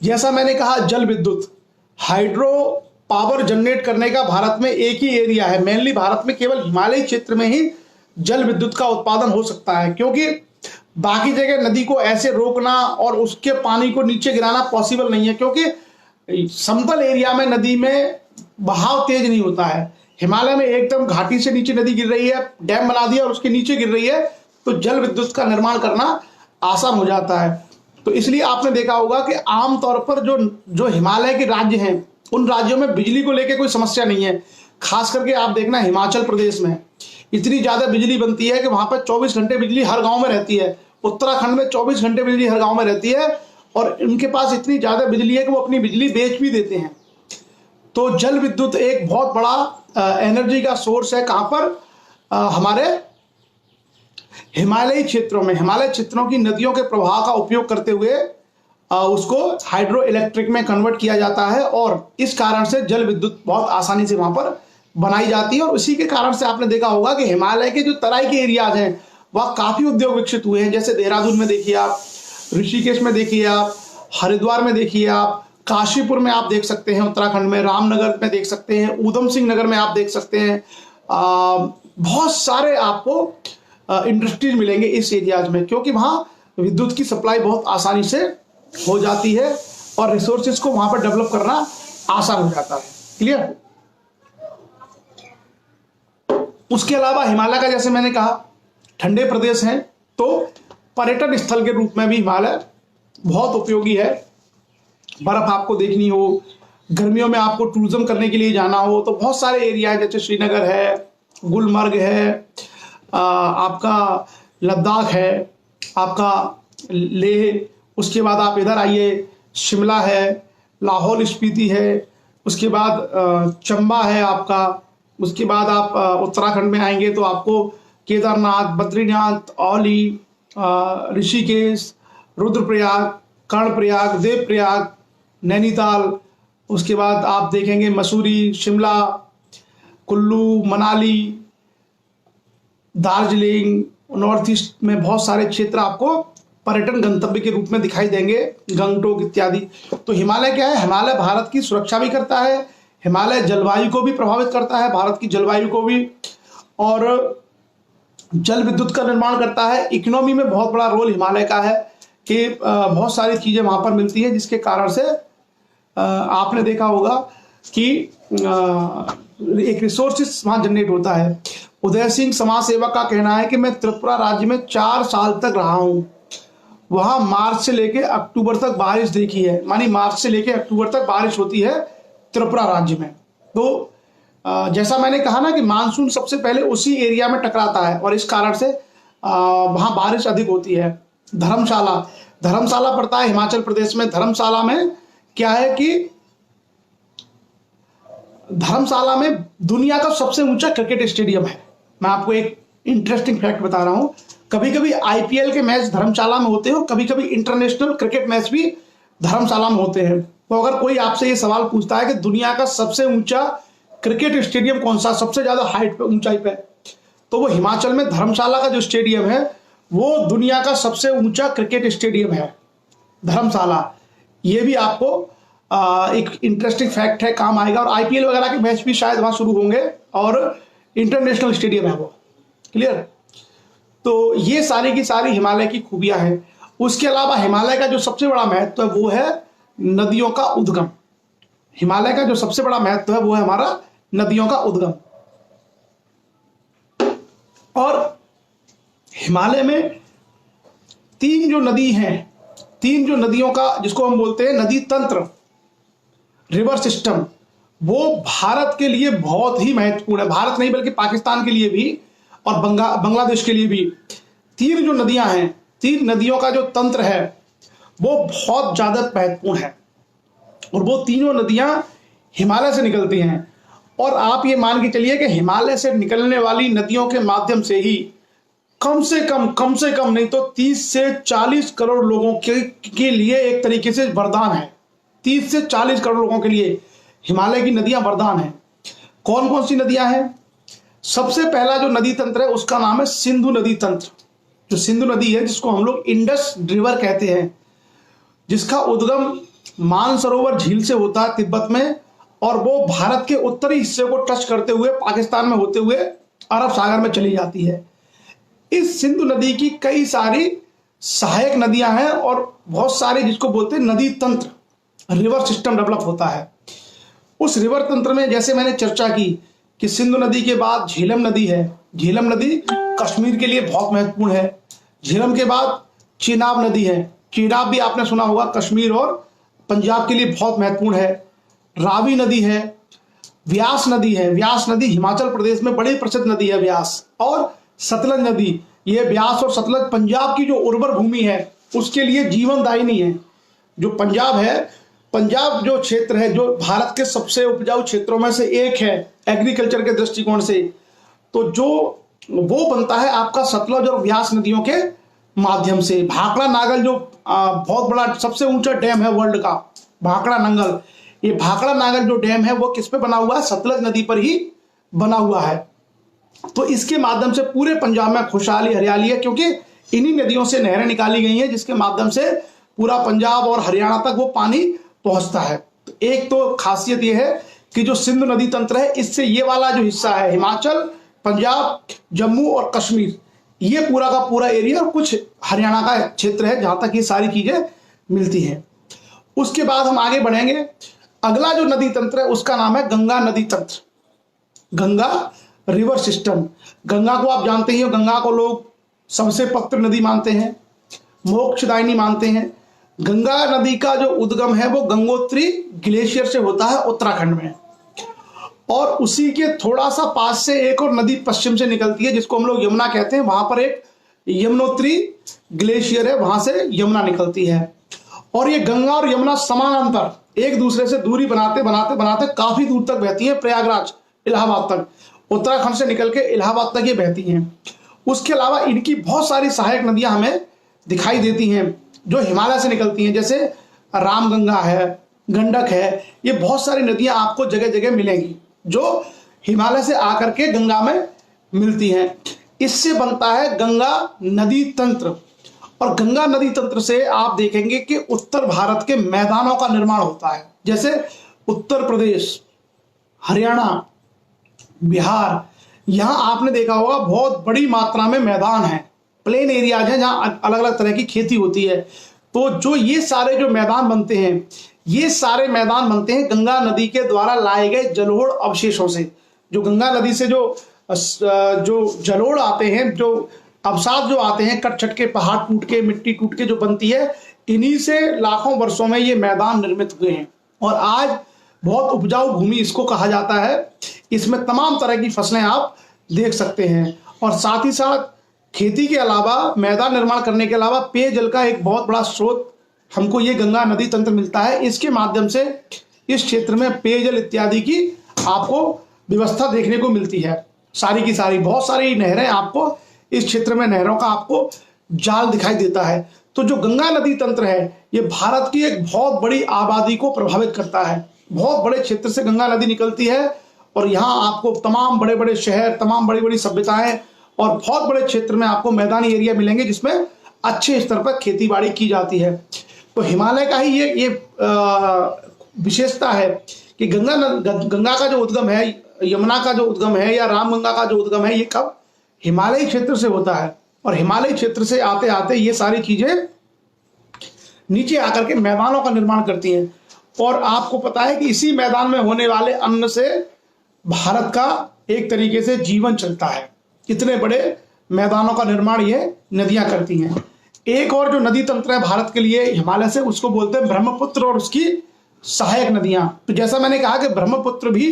जैसा मैंने कहा, जल विद्युत, हाइड्रो पावर जनरेट करने का भारत में एक ही एरिया है। मेनली भारत में केवल हिमालयी क्षेत्र में ही जल विद्युत का उत्पादन हो सकता है, क्योंकि बाकी जगह नदी को ऐसे रोकना और उसके पानी को नीचे गिराना पॉसिबल नहीं है, क्योंकि समतल एरिया में नदी में बहाव तेज नहीं होता है। हिमालय में एकदम घाटी से नीचे नदी गिर रही है, डैम बना दिया और उसके नीचे गिर रही है, तो जल विद्युत का निर्माण करना आसान हो जाता है। तो इसलिए आपने देखा होगा कि आमतौर पर जो हिमालय के राज्य हैं, उन राज्यों में बिजली को लेकर कोई समस्या नहीं है। खास करके आप देखना, हिमाचल प्रदेश में इतनी ज्यादा बिजली बनती है कि वहां पर 24 घंटे बिजली हर गांव में रहती है। उत्तराखंड में 24 घंटे बिजली हर गांव में रहती है, और इनके पास इतनी ज्यादा बिजली है कि वो अपनी बिजली बेच भी देते हैं। तो जल विद्युत एक बहुत बड़ा एनर्जी का सोर्स है। कहां पर, हमारे हिमालयी क्षेत्रों में। हिमालय क्षेत्रों की नदियों के प्रवाह का उपयोग करते हुए उसको हाइड्रो इलेक्ट्रिक में कन्वर्ट किया जाता है, और इस कारण से जल विद्युत बहुत आसानी से वहां पर बनाई जाती है। और उसी के कारण से आपने देखा होगा कि हिमालय के जो तराई के एरियाज हैं वह काफी उद्योग विकसित हुए हैं। जैसे देहरादून में देखिए आप, ऋषिकेश में देखिए आप, हरिद्वार में देखिए आप, काशीपुर में आप देख सकते हैं, उत्तराखंड में रामनगर में देख सकते हैं, ऊधम सिंह नगर में आप देख सकते हैं। बहुत सारे आपको इंडस्ट्रीज मिलेंगे इस एरियाज में, क्योंकि वहां विद्युत की सप्लाई बहुत आसानी से हो जाती है और रिसोर्सेज को वहां पर डेवलप करना आसान हो जाता है। क्लियर। उसके अलावा हिमालय का, जैसे मैंने कहा, ठंडे प्रदेश हैं, तो पर्यटन स्थल के रूप में भी हिमालय बहुत उपयोगी है। बर्फ आपको देखनी हो, गर्मियों में आपको टूरिज्म करने के लिए जाना हो, तो बहुत सारे एरिया है, जैसे श्रीनगर है, गुलमर्ग है, आपका लद्दाख है, आपका लेह, उसके बाद आप इधर आइए, शिमला है, लाहौल स्पीति है, उसके बाद चंबा है आपका, उसके बाद आप उत्तराखंड में आएंगे तो आपको केदारनाथ, बद्रीनाथ, औली, ऋषिकेश, रुद्रप्रयाग, कर्णप्रयाग, देवप्रयाग, नैनीताल, उसके बाद आप देखेंगे मसूरी, शिमला, कुल्लू, मनाली, दार्जिलिंग, नॉर्थ ईस्ट में बहुत सारे क्षेत्र आपको पर्यटन गंतव्य के रूप में दिखाई देंगे, गंगटोक इत्यादि। तो हिमालय क्या है, हिमालय भारत की सुरक्षा भी करता है, हिमालय जलवायु को भी प्रभावित करता है, भारत की जलवायु को भी, और जल विद्युत का निर्माण करता है। इकोनॉमी में बहुत बड़ा रोल हिमालय का है कि बहुत सारी चीजें वहां पर मिलती है, जिसके कारण से आपने देखा होगा कि एक रिसोर्सेस वहां जनरेट होता है। उदय सिंह समाज सेवक का कहना है कि मैं त्रिपुरा राज्य में 4 साल तक रहा हूं, वहां मार्च से लेकर अक्टूबर तक बारिश देखी है, मानी मार्च से लेकर अक्टूबर तक बारिश होती है त्रिपुरा राज्य में। तो जैसा मैंने कहा ना कि मानसून सबसे पहले उसी एरिया में टकराता है, और इस कारण से वहां बारिश अधिक होती है। धर्मशाला पड़ता है हिमाचल प्रदेश में। धर्मशाला में क्या है कि धर्मशाला में दुनिया का सबसे ऊंचा क्रिकेट स्टेडियम है। मैं आपको एक इंटरेस्टिंग फैक्ट बता रहा हूं, कभी कभी आईपीएल के मैच धर्मशाला में होते हैं और कभी कभी इंटरनेशनल क्रिकेट मैच भी धर्मशाला में होते हैं। तो अगर कोई आपसे ये सवाल पूछता है कि दुनिया का सबसे ऊंचा क्रिकेट स्टेडियम कौन सा, सबसे ज्यादा हाइट पे, ऊंचाई पे, तो वो हिमाचल में धर्मशाला का जो स्टेडियम है वो दुनिया का सबसे ऊंचा क्रिकेट स्टेडियम है, धर्मशाला। ये भी आपको एक इंटरेस्टिंग फैक्ट है, काम आएगा। और आईपीएल वगैरह के मैच भी शायद वहां शुरू होंगे, और इंटरनेशनल स्टेडियम है वो। क्लियर। तो ये सारी की सारी हिमालय की खूबियां हैं। उसके अलावा हिमालय का जो सबसे बड़ा महत्व है वो है नदियों का उद्गम। हिमालय का जो सबसे बड़ा महत्व है वो है हमारा नदियों का उद्गम। और हिमालय में तीन जो नदी हैं, तीन जो नदियों का जिसको हम बोलते हैं नदी तंत्र, रिवर सिस्टम, वो भारत के लिए बहुत ही महत्वपूर्ण है। भारत नहीं बल्कि पाकिस्तान के लिए भी और बांग्लादेश के लिए भी तीन जो नदियां हैं, तीन नदियों का जो तंत्र है वो बहुत ज्यादा महत्वपूर्ण है। और वो तीनों नदियां हिमालय से निकलती हैं। और आप ये मान के चलिए कि हिमालय से निकलने वाली नदियों के माध्यम से ही कम से कम नहीं तो 30 से 40 करोड़ लोगों के लिए एक तरीके से वरदान है। 30 से 40 करोड़ लोगों के लिए हिमालय की नदियां वरदान हैं। कौन कौन सी नदियां हैं? सबसे पहला जो नदी तंत्र है उसका नाम है सिंधु नदी तंत्र। जो सिंधु नदी है, जिसको हम लोग इंडस रिवर कहते हैं, जिसका उद्गम मानसरोवर झील से होता है तिब्बत में, और वो भारत के उत्तरी हिस्से को टच करते हुए पाकिस्तान में होते हुए अरब सागर में चली जाती है। इस सिंधु नदी की कई सारी सहायक नदियां हैं और बहुत सारे जिसको बोलते हैं नदी तंत्र, रिवर सिस्टम डेवलप होता है। उस रिवर तंत्र में जैसे मैंने चर्चा की कि सिंधु नदी के बाद झेलम नदी है। झेलम नदी कश्मीर के लिए बहुत महत्वपूर्ण है। झेलम के बाद चेनाब नदी है। चेनाब भी आपने सुना होगा, कश्मीर और पंजाब के लिए बहुत महत्वपूर्ण है। रावी नदी है। व्यास नदी है। व्यास नदी हिमाचल प्रदेश में बड़ी प्रसिद्ध नदी है व्यास। और सतलज नदी, ये व्यास और सतलज पंजाब की जो उर्वर भूमि है उसके लिए जीवनदायिनी है। जो पंजाब है, पंजाब जो क्षेत्र है जो भारत के सबसे उपजाऊ क्षेत्रों में से एक है एग्रीकल्चर के दृष्टिकोण से, तो जो वो बनता है आपका सतलज और व्यास नदियों के माध्यम से। भाखड़ा नागल जो बहुत बड़ा सबसे ऊंचा डैम है वर्ल्ड का, भाखड़ा नंगल, ये भाखड़ा नागल जो डैम है वो किस पे बना हुआ है? सतलज नदी पर ही बना हुआ है। तो इसके माध्यम से पूरे पंजाब में खुशहाली हरियाली है, क्योंकि इन्हीं नदियों से नहरें निकाली गई हैं जिसके माध्यम से पूरा पंजाब और हरियाणा तक वो पानी पहुंचता है। तो एक तो खासियत ये है कि जो सिंधु नदी तंत्र है, इससे ये वाला जो हिस्सा है हिमाचल, पंजाब, जम्मू और कश्मीर, ये पूरा का पूरा एरिया और कुछ हरियाणा का क्षेत्र है जहां तक ये सारी चीजें मिलती हैं। उसके बाद हम आगे बढ़ेंगे। अगला जो नदी तंत्र है उसका नाम है गंगा नदी तंत्र, गंगा रिवर सिस्टम। गंगा को आप जानते ही हो, गंगा को लोग सबसे पवित्र नदी मानते हैं, मोक्षदायिनी मानते हैं। गंगा नदी का जो उद्गम है वो गंगोत्री ग्लेशियर से होता है उत्तराखंड में, और उसी के थोड़ा सा पास से एक और नदी पश्चिम से निकलती है जिसको हम लोग यमुना कहते हैं। वहां पर एक यमुनोत्री ग्लेशियर है, वहां से यमुना निकलती है। और ये गंगा और यमुना समानांतर एक दूसरे से दूरी बनाते बनाते बनाते काफी दूर तक बहती है, प्रयागराज इलाहाबाद तक, उत्तराखंड से निकल के इलाहाबाद तक ये बहती हैं। उसके अलावा इनकी बहुत सारी सहायक नदियां हमें दिखाई देती हैं जो हिमालय से निकलती हैं, जैसे रामगंगा है, गंडक है। ये बहुत सारी नदियां आपको जगह जगह मिलेंगी जो हिमालय से आकर के गंगा में मिलती हैं। इससे बनता है गंगा नदी तंत्र। और गंगा नदी तंत्र से आप देखेंगे कि उत्तर भारत के मैदानों का निर्माण होता है, जैसे उत्तर प्रदेश, हरियाणा, बिहार, यहां आपने देखा होगा बहुत बड़ी मात्रा में मैदान है, प्लेन एरियाज हैं जहां अलग अलग तरह की खेती होती है। तो जो ये सारे जो मैदान बनते हैं, ये सारे मैदान बनते हैं गंगा नदी के द्वारा लाए गए जलोढ़ अवशेषों से। जो गंगा नदी से जो जलोढ़ आते हैं, जो अवसाद जो आते हैं, कट छट के पहाड़ टूट के, मिट्टी टूट के जो बनती है, इन्हीं से लाखों वर्षों में ये मैदान निर्मित हुए हैं। और आज बहुत उपजाऊ भूमि इसको कहा जाता है। इसमें तमाम तरह की फसलें आप देख सकते हैं। और साथ ही साथ खेती के अलावा, मैदान निर्माण करने के अलावा पेयजल का एक बहुत बड़ा स्रोत हमको ये गंगा नदी तंत्र मिलता है। इसके माध्यम से इस क्षेत्र में पेयजल इत्यादि की आपको व्यवस्था देखने को मिलती है। सारी की सारी बहुत सारी नहरें आपको इस क्षेत्र में, नहरों का आपको जाल दिखाई देता है। तो जो गंगा नदी तंत्र है ये भारत की एक बहुत बड़ी आबादी को प्रभावित करता है। बहुत बड़े क्षेत्र से गंगा नदी निकलती है और यहाँ आपको तमाम बड़े बड़े शहर, तमाम बड़ी बड़ी सभ्यताएं और बहुत बड़े क्षेत्र में आपको मैदानी एरिया मिलेंगे जिसमें अच्छे स्तर पर खेती बाड़ी की जाती है। तो हिमालय का ही ये विशेषता है कि गंगा का जो उद्गम है, यमुना का जो उद्गम है या रामगंगा का जो उद्गम है, ये कब हिमालयी क्षेत्र से होता है। और हिमालयी क्षेत्र से आते आते ये सारी चीजें नीचे आकर के मैदानों का निर्माण करती हैं। और आपको पता है कि इसी मैदान में होने वाले अन्न से भारत का एक तरीके से जीवन चलता है। इतने बड़े मैदानों का निर्माण ये नदियां करती हैं। एक और जो नदी तंत्र है भारत के लिए हिमालय से, उसको बोलते हैं ब्रह्मपुत्र और उसकी सहायक नदियां। तो जैसा मैंने कहा कि ब्रह्मपुत्र भी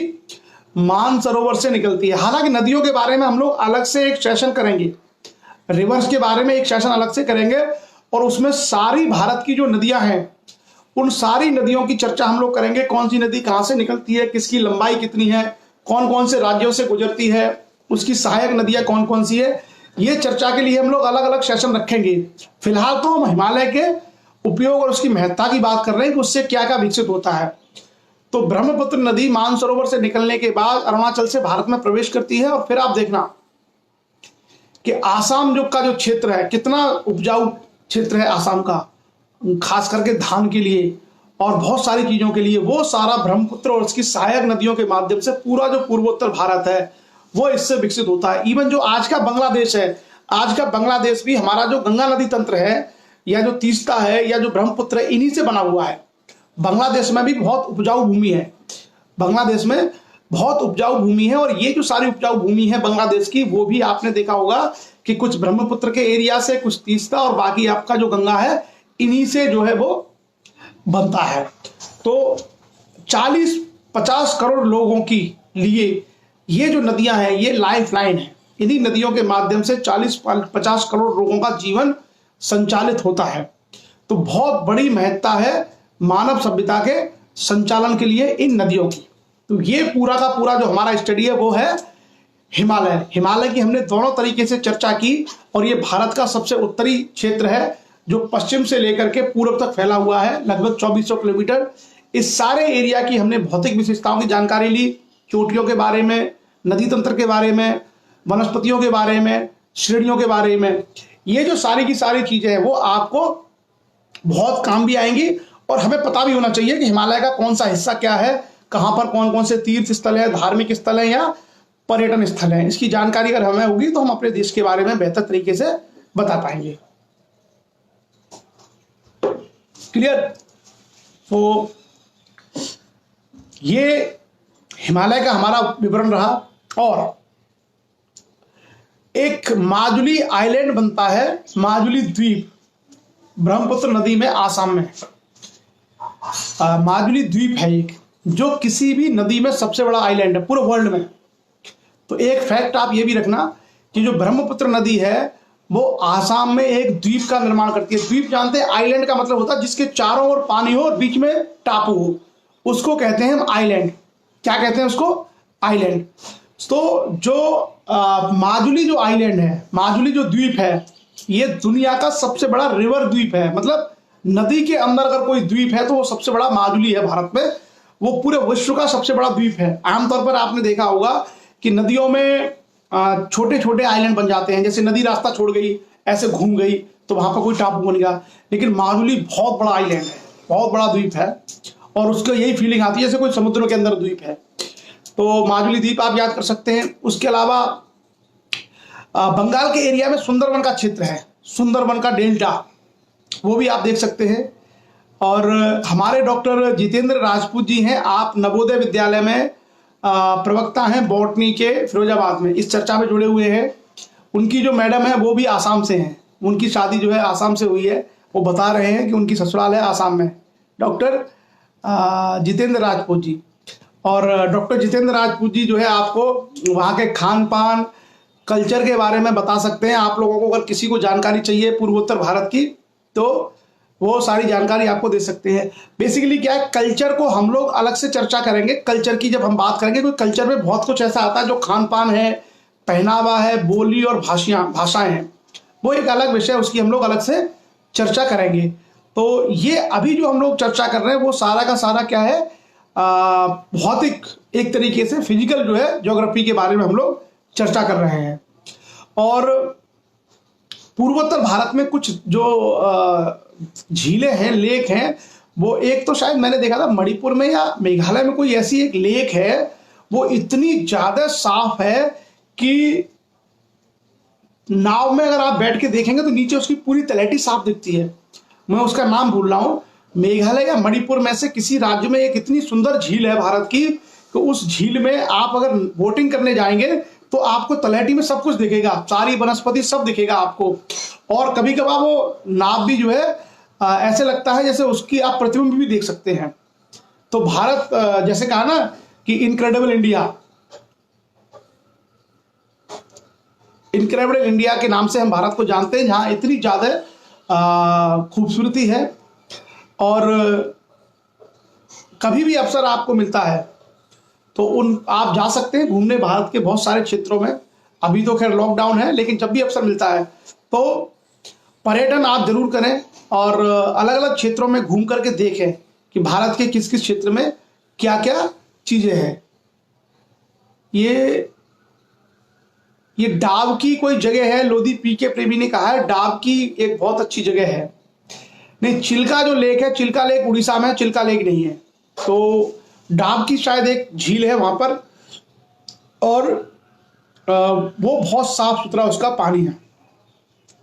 मानसरोवर से निकलती है। हालांकि नदियों के बारे में हम लोग अलग से एक सेशन करेंगे, रिवर्स के बारे में एक सेशन अलग से करेंगे, और उसमें सारी भारत की जो नदियां हैं उन सारी नदियों की चर्चा हम लोग करेंगे। कौन सी नदी कहां से निकलती है, किसकी लंबाई कितनी है, कौन कौन से राज्यों से गुजरती है, उसकी सहायक नदियां कौन कौन सी है, ये चर्चा के लिए हम लोग अलग अलग सेशन रखेंगे। फिलहाल तो हम हिमालय के उपयोग और उसकी महत्ता की बात कर रहे हैं कि उससे क्या क्या विकसित होता है। तो ब्रह्मपुत्र नदी मानसरोवर से निकलने के बाद अरुणाचल से भारत में प्रवेश करती है, और फिर आप देखना कि आसाम जो का जो क्षेत्र है, कितना उपजाऊ क्षेत्र है आसाम का, खास करके धान के लिए और बहुत सारी चीजों के लिए, वो सारा ब्रह्मपुत्र और उसकी सहायक नदियों के माध्यम से पूरा जो पूर्वोत्तर भारत है वो इससे विकसित होता है। इवन जो आज का बांग्लादेश है, आज का बांग्लादेश भी हमारा जो गंगा नदी तंत्र है, या जो तीस्ता है, या जो ब्रह्मपुत्र है, इन्हीं से बना हुआ है। बांग्लादेश में भी बहुत उपजाऊ भूमि है, बांग्लादेश में बहुत उपजाऊ भूमि है, और ये जो सारी उपजाऊ भूमि है बांग्लादेश की, वो भी आपने देखा होगा कि कुछ ब्रह्मपुत्र के एरिया से, कुछ तीस्ता, और बाकी आपका जो गंगा है, इन्हीं से जो है वो बनता है। तो 40-50 करोड़ लोगों की लिए ये जो नदियां हैं ये लाइफ लाइन है। इन्हीं नदियों के माध्यम से 40-50 करोड़ लोगों का जीवन संचालित होता है। तो बहुत बड़ी महत्ता है मानव सभ्यता के संचालन के लिए इन नदियों की। तो ये पूरा का पूरा जो हमारा स्टडी है वो है हिमालय। हिमालय की हमने दोनों तरीके से चर्चा की, और ये भारत का सबसे उत्तरी क्षेत्र है जो पश्चिम से लेकर के पूर्व तक फैला हुआ है, लगभग 2400 किलोमीटर। इस सारे एरिया की हमने भौतिक विशेषताओं की जानकारी ली, चोटियों के बारे में, नदी तंत्र के बारे में, वनस्पतियों के बारे में, श्रेणियों के बारे में। ये जो सारी की सारी चीजें हैं वो आपको बहुत काम भी आएंगी, और हमें पता भी होना चाहिए कि हिमालय का कौन सा हिस्सा क्या है, कहां पर कौन कौन से तीर्थ स्थल है, धार्मिक स्थल है या पर्यटन स्थल है। इसकी जानकारी अगर हमें होगी तो हम अपने देश के बारे में बेहतर तरीके से बता पाएंगे। क्लियर? तो ये हिमालय का हमारा विवरण रहा। और एक माजुली आइलैंड बनता है, माजुली द्वीप, ब्रह्मपुत्र नदी में, आसाम में माजुली द्वीप है एक, जो किसी भी नदी में सबसे बड़ा आइलैंड है पूरे वर्ल्ड में। तो एक फैक्ट आप ये भी रखना कि जो ब्रह्मपुत्र नदी है वो आसाम में एक द्वीप का निर्माण करती है। द्वीप जानते हैं, आइलैंड का मतलब होता है जिसके चारों ओर पानी हो और बीच में टापू हो, उसको कहते हैं हम आइलैंड। क्या कहते हैं उसको? आइलैंड। तो जो माजुली जो आइलैंड है, माजुली जो द्वीप है, ये दुनिया का सबसे बड़ा रिवर द्वीप है। मतलब नदी के अंदर अगर कोई द्वीप है तो वो सबसे बड़ा माजुली है भारत में। वो पूरे विश्व का सबसे बड़ा द्वीप है। आमतौर पर आपने देखा होगा कि नदियों में छोटे छोटे आइलैंड बन जाते हैं, जैसे नदी रास्ता छोड़ गई, ऐसे घूम गई तो वहां पर कोई टापू बन गया। लेकिन माजुली बहुत बड़ा आइलैंड है, बहुत बड़ा द्वीप है, और उसको यही फीलिंग आती है जैसे कोई समुद्र के अंदर द्वीप है। तो माजुली द्वीप आप याद कर सकते हैं। उसके अलावा बंगाल के एरिया में सुंदरवन का क्षेत्र है, सुंदरवन का डेल्टा, वो भी आप देख सकते हैं। और हमारे डॉक्टर जितेंद्र राजपूत जी हैं, आप नवोदय विद्यालय में प्रवक्ता हैं बॉटनी के फिरोजाबाद में, इस चर्चा में जुड़े हुए हैं। उनकी जो मैडम है वो भी आसाम से हैं, उनकी शादी जो है आसाम से हुई है। वो बता रहे हैं कि उनकी ससुराल है आसाम में, डॉक्टर जितेंद्र राजपूत जी। और डॉक्टर जितेंद्र राजपूत जी जो है आपको वहाँ के खान पान कल्चर के बारे में बता सकते हैं। आप लोगों को अगर किसी को जानकारी चाहिए पूर्वोत्तर भारत की तो वो सारी जानकारी आपको दे सकते हैं। बेसिकली क्या है, कल्चर को हम लोग अलग से चर्चा करेंगे। कल्चर की जब हम बात करेंगे, कोई कल्चर में बहुत कुछ ऐसा आता है जो खान पान है, पहनावा है, बोली और भाषाएं हैं, वो एक अलग विषय, उसकी हम लोग अलग से चर्चा करेंगे। तो ये अभी जो हम लोग चर्चा कर रहे हैं वो सारा का सारा क्या है, भौतिक, एक तरीके से फिजिकल जो है ज्योग्राफी के बारे में हम लोग चर्चा कर रहे हैं। और पूर्वोत्तर भारत में कुछ जो झीलें हैं, लेक हैं, वो एक तो शायद मैंने देखा था मणिपुर में या मेघालय में कोई ऐसी एक लेक है, वो इतनी ज्यादा साफ है कि नाव में अगर आप बैठ के देखेंगे तो नीचे उसकी पूरी तलहटी साफ दिखती है। मैं उसका नाम भूल रहा हूं, मेघालय या मणिपुर में से किसी राज्य में एक इतनी सुंदर झील है भारत की, तो उस झील में आप अगर बोटिंग करने जाएंगे तो आपको तलहटी में सब कुछ दिखेगा, सारी वनस्पति सब दिखेगा आपको। और कभी कभार वो नाव भी जो है ऐसे लगता है जैसे उसकी आप प्रतिबिंब भी देख सकते हैं। तो भारत जैसे कहा ना कि इनक्रेडिबल इंडिया, इनक्रेडिबल इंडिया के नाम से हम भारत को जानते हैं, जहां इतनी ज्यादा खूबसूरती है। और कभी भी अवसर आपको मिलता है तो आप जा सकते हैं घूमने भारत के बहुत सारे क्षेत्रों में। अभी तो खैर लॉकडाउन है, लेकिन जब भी अवसर मिलता है तो पर्यटन आप जरूर करें और अलग अलग क्षेत्रों में घूम करके देखें कि भारत के किस किस क्षेत्र में क्या क्या चीजें हैं। ये डाब की कोई जगह है, लोधी पी के प्रेमी ने कहा है डाब की एक बहुत अच्छी जगह है। नहीं, चिल्का जो लेक है, चिल्का लेक उड़ीसा में है, चिल्का लेक नहीं है। तो डाब की शायद एक झील है वहां पर, और वो बहुत साफ सुथरा उसका पानी है।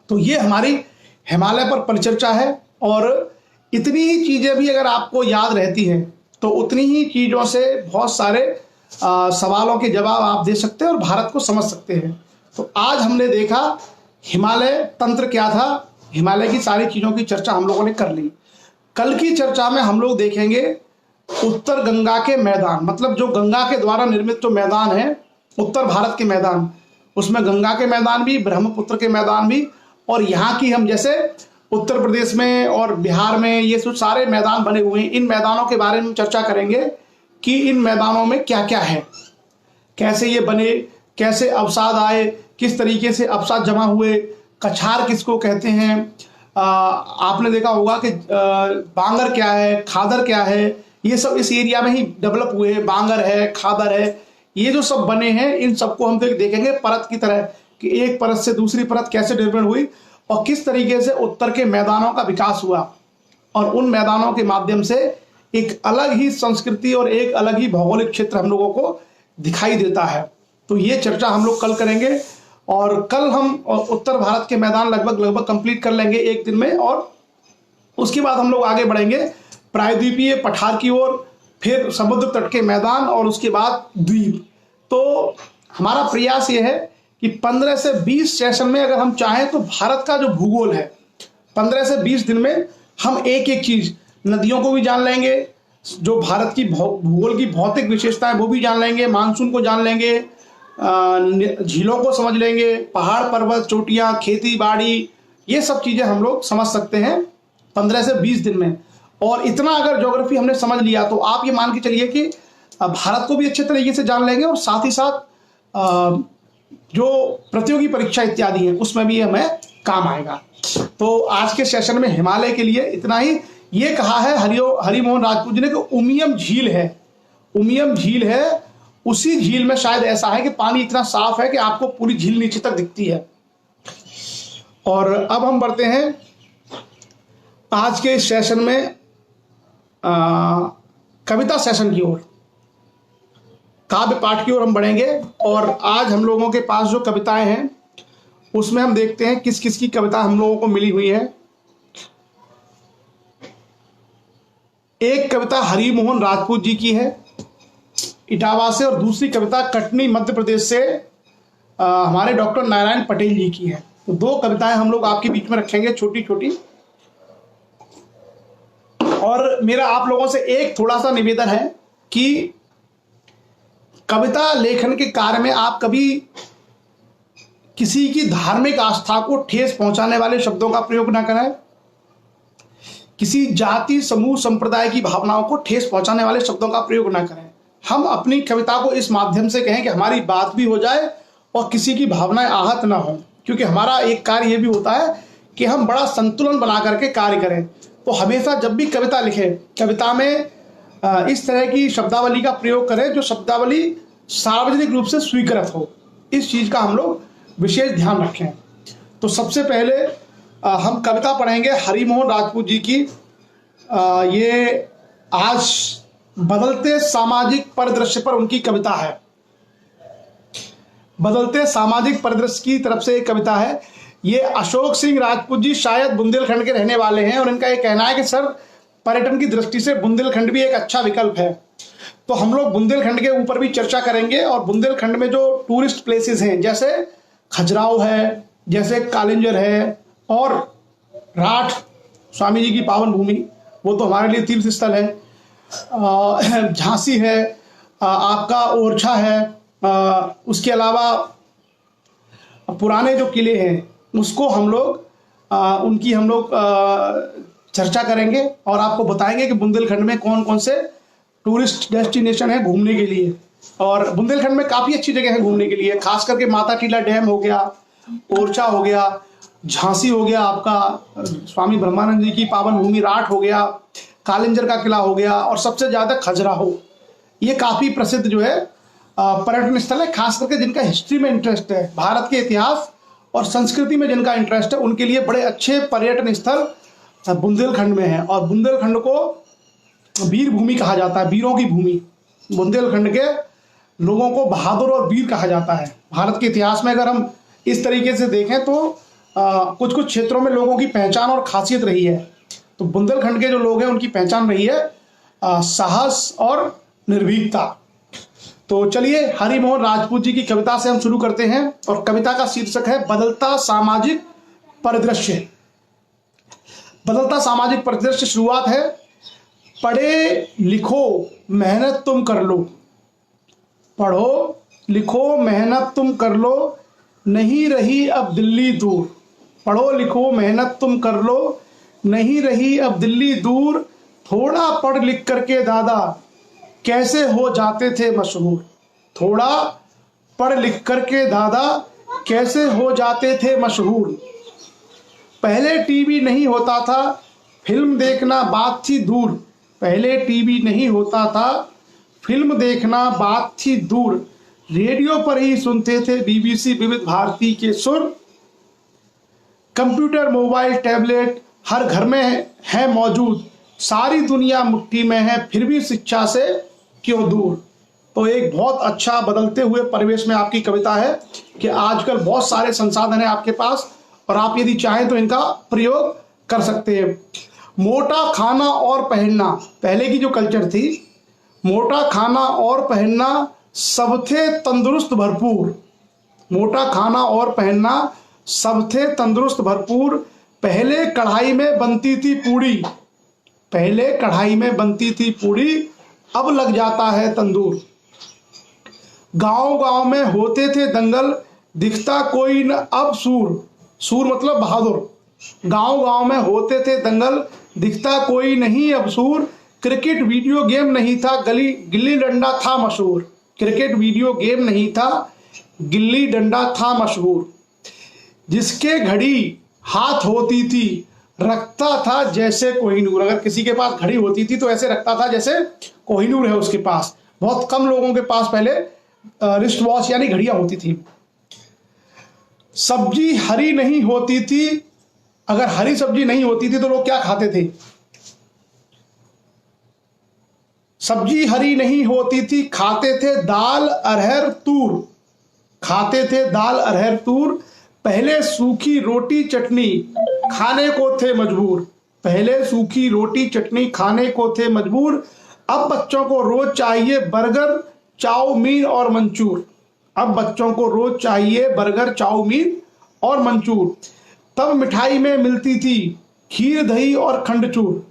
तो ये हमारी हिमालय पर परिचर्चा है। और इतनी ही चीजें भी अगर आपको याद रहती हैं तो उतनी ही चीजों से बहुत सारे सवालों के जवाब आप दे सकते हैं और भारत को समझ सकते हैं। तो आज हमने देखा हिमालय तंत्र क्या था, हिमालय की सारी चीजों की चर्चा हम लोगों ने कर ली। कल की चर्चा में हम लोग देखेंगे उत्तर गंगा के मैदान, मतलब जो गंगा के द्वारा निर्मित जो मैदान है उत्तर भारत के मैदान, उसमें गंगा के मैदान भी, ब्रह्मपुत्र के मैदान भी, और यहाँ की हम जैसे उत्तर प्रदेश में और बिहार में ये सब सारे मैदान बने हुए हैं, इन मैदानों के बारे में चर्चा करेंगे कि इन मैदानों में क्या क्या है, कैसे ये बने, कैसे अवसाद आए, किस तरीके से अवसाद जमा हुए, कछार किसको कहते हैं, आपने देखा होगा कि बांगर क्या है, खादर क्या है, ये सब इस एरिया में ही डेवलप हुए हैं। बांगर है, खादर है, ये जो सब बने हैं इन सबको हम देखेंगे परत की तरह कि एक परत से दूसरी परत कैसे डेवलप हुई और किस तरीके से उत्तर के मैदानों का विकास हुआ, और उन मैदानों के माध्यम से एक अलग ही संस्कृति और एक अलग ही भौगोलिक क्षेत्र हम लोगों को दिखाई देता है। तो ये चर्चा हम लोग कल करेंगे, और कल हम उत्तर भारत के मैदान लगभग कंप्लीट कर लेंगे एक दिन में, और उसके बाद हम लोग आगे बढ़ेंगे प्रायद्वीपीय पठार की ओर, फिर समुद्र तट के मैदान, और उसके बाद द्वीप। तो हमारा प्रयास ये है कि 15 से 20 सेशन में अगर हम चाहें तो भारत का जो भूगोल है 15 से 20 दिन में हम एक एक चीज, नदियों को भी जान लेंगे, जो भारत की भूगोल की भौतिक विशेषताएं वो भी जान लेंगे, मानसून को जान लेंगे, झीलों को समझ लेंगे, पहाड़ पर्वत चोटियां, खेती बाड़ी, ये सब चीजें हम लोग समझ सकते हैं 15 से 20 दिन में। और इतना अगर ज्योग्राफी हमने समझ लिया तो आप ये मान के चलिए कि भारत को भी अच्छे तरीके से जान लेंगे, और साथ ही साथ जो प्रतियोगी परीक्षा इत्यादि है उसमें भी हमें काम आएगा। तो आज के सेशन में हिमालय के लिए इतना ही। ये कहा है हरिमोहन राजपूत जी ने कि उमियम झील है, उमियम झील है, उसी झील में शायद ऐसा है कि पानी इतना साफ है कि आपको पूरी झील नीचे तक दिखती है। और अब हम बढ़ते हैं आज के सेशन में कविता सेशन की ओर, काव्य पाठ की ओर हम बढ़ेंगे। और आज हम लोगों के पास जो कविताएं हैं उसमें हम देखते हैं किस किस की कविता हम लोगों को मिली हुई है। एक कविता हरिमोहन राजपूत जी की है इटावा से, और दूसरी कविता कटनी मध्य प्रदेश से हमारे डॉक्टर नारायण पटेल जी की है। तो दो कविताएं हम लोग आपके बीच में रखेंगे, छोटी छोटी। और मेरा आप लोगों से एक थोड़ा सा निवेदन है कि कविता लेखन के कार्य में आप कभी किसी की धार्मिक आस्था को ठेस पहुंचाने वाले शब्दों का प्रयोग ना करें, किसी जाति समूह संप्रदाय की भावनाओं को ठेस पहुंचाने वाले शब्दों का प्रयोग ना करें। हम अपनी कविता को इस माध्यम से कहें कि हमारी बात भी हो जाए और किसी की भावनाएं आहत ना हो, क्योंकि हमारा एक कार्य यह भी होता है कि हम बड़ा संतुलन बना करके कार्य करें। तो हमेशा जब भी कविता लिखें, कविता में इस तरह की शब्दावली का प्रयोग करें जो शब्दावली सार्वजनिक रूप से स्वीकृत हो। इस चीज का हम लोग विशेष ध्यान रखें। तो सबसे पहले हम कविता पढ़ेंगे हरिमोहन राजपूत जी की। ये आज बदलते सामाजिक परिदृश्य पर उनकी कविता है। बदलते सामाजिक परिदृश्य की तरफ से एक कविता है। ये अशोक सिंह राजपूत जी शायद बुंदेलखंड के रहने वाले हैं, और इनका ये कहना है कि सर पर्यटन की दृष्टि से बुंदेलखंड भी एक अच्छा विकल्प है। तो हम लोग बुंदेलखंड के ऊपर भी चर्चा करेंगे। और बुंदेलखंड में जो टूरिस्ट प्लेसेस हैं, जैसे खजुराहो है, जैसे कालिंजर है, और राठ स्वामी जी की पावन भूमि, वो तो हमारे लिए तीर्थ स्थल है। झांसी है, आपका ओरछा है, उसके अलावा पुराने जो किले हैं उसको हम लोग उनकी हम लोग चर्चा करेंगे और आपको बताएंगे कि बुंदेलखंड में कौन कौन से टूरिस्ट डेस्टिनेशन है घूमने के लिए। और बुंदेलखंड में काफ़ी अच्छी जगह है घूमने के लिए, खास करके माता टीला डैम हो गया, ओरछा हो गया, झांसी हो गया, आपका स्वामी ब्रह्मानंद जी की पावन भूमि राठ हो गया, कालिंजर का किला हो गया, और सबसे ज़्यादा खजुराहो। ये काफ़ी प्रसिद्ध जो है पर्यटन स्थल है, खास करके जिनका हिस्ट्री में इंटरेस्ट है, भारत के इतिहास और संस्कृति में जिनका इंटरेस्ट है, उनके लिए बड़े अच्छे पर्यटन स्थल बुंदेलखंड में है। और बुंदेलखंड को वीर भूमि कहा जाता है, वीरों की भूमि। बुंदेलखंड के लोगों को बहादुर और वीर कहा जाता है। भारत के इतिहास में अगर हम इस तरीके से देखें तो कुछ कुछ क्षेत्रों में लोगों की पहचान और खासियत रही है। तो बुंदेलखंड के जो लोग हैं उनकी पहचान रही है साहस और निर्भीकता। तो चलिए हरिमोहन राजपूत जी की कविता से हम शुरू करते हैं, और कविता का शीर्षक है बदलता सामाजिक परिदृश्य। बदलता सामाजिक परिदृश्य शुरुआत है, पढ़े लिखो मेहनत तुम कर लो, पढ़ो लिखो मेहनत तुम कर लो, नहीं रही अब दिल्ली दूर। पढ़ो लिखो मेहनत तुम कर लो, नहीं रही अब दिल्ली दूर, थोड़ा पढ़ लिख करके दादा कैसे हो जाते थे मशहूर। थोड़ा पढ़ लिख करके दादा कैसे हो जाते थे मशहूर। पहले टीवी नहीं होता था, फिल्म देखना बात थी दूर। पहले टीवी नहीं होता था, फिल्म देखना बात थी दूर। रेडियो पर ही सुनते थे बीबीसी विविध भारती के सुर। कंप्यूटर मोबाइल टैबलेट हर घर में है मौजूद, सारी दुनिया मुट्ठी में है फिर भी शिक्षा से क्यों दूर। तो एक बहुत अच्छा बदलते हुए परिवेश में आपकी कविता है कि आजकल बहुत सारे संसाधन हैं आपके पास और आप यदि चाहें तो इनका प्रयोग कर सकते हैं। मोटा खाना और पहनना, पहले की जो कल्चर थी, मोटा खाना और पहनना सब थे तंदुरुस्त भरपूर। मोटा खाना और पहनना सब थे तंदुरुस्त भरपूर। पहले कढ़ाई में बनती थी पूड़ी, पहले कढ़ाई में बनती थी पूड़ी, अब लग जाता है तंदूर। गांव गांव में होते थे दंगल, दिखता कोई न अब सूर। सूर मतलब बहादुर। गांव गांव में होते थे दंगल, दिखता कोई नहीं अब सूर। क्रिकेट वीडियो गेम नहीं था, गिल्ली डंडा था मशहूर। क्रिकेट वीडियो गेम नहीं था, गिल्ली डंडा था मशहूर। जिसके घड़ी हाथ होती थी, रखता था जैसे कोहिनूर। अगर किसी के पास घड़ी होती थी तो ऐसे रखता था जैसे कोहिनूर है उसके पास। बहुत कम लोगों के पास पहले रिस्ट वॉच यानी घड़ियां होती थी। सब्जी हरी नहीं होती थी, अगर हरी सब्जी नहीं होती थी तो लोग क्या खाते थे? सब्जी हरी नहीं होती थी, खाते थे दाल अरहर तूर। खाते थे दाल अरहर तूर। पहले सूखी रोटी चटनी खाने को थे मजबूर। पहले सूखी रोटी चटनी खाने को थे मजबूर। अब बच्चों को रोज चाहिए बर्गर चाउमीन और मंचूर। अब बच्चों को रोज चाहिए बर्गर चाउमीन और मंचूर। तब मिठाई में मिलती थी खीर दही और खंडचूर।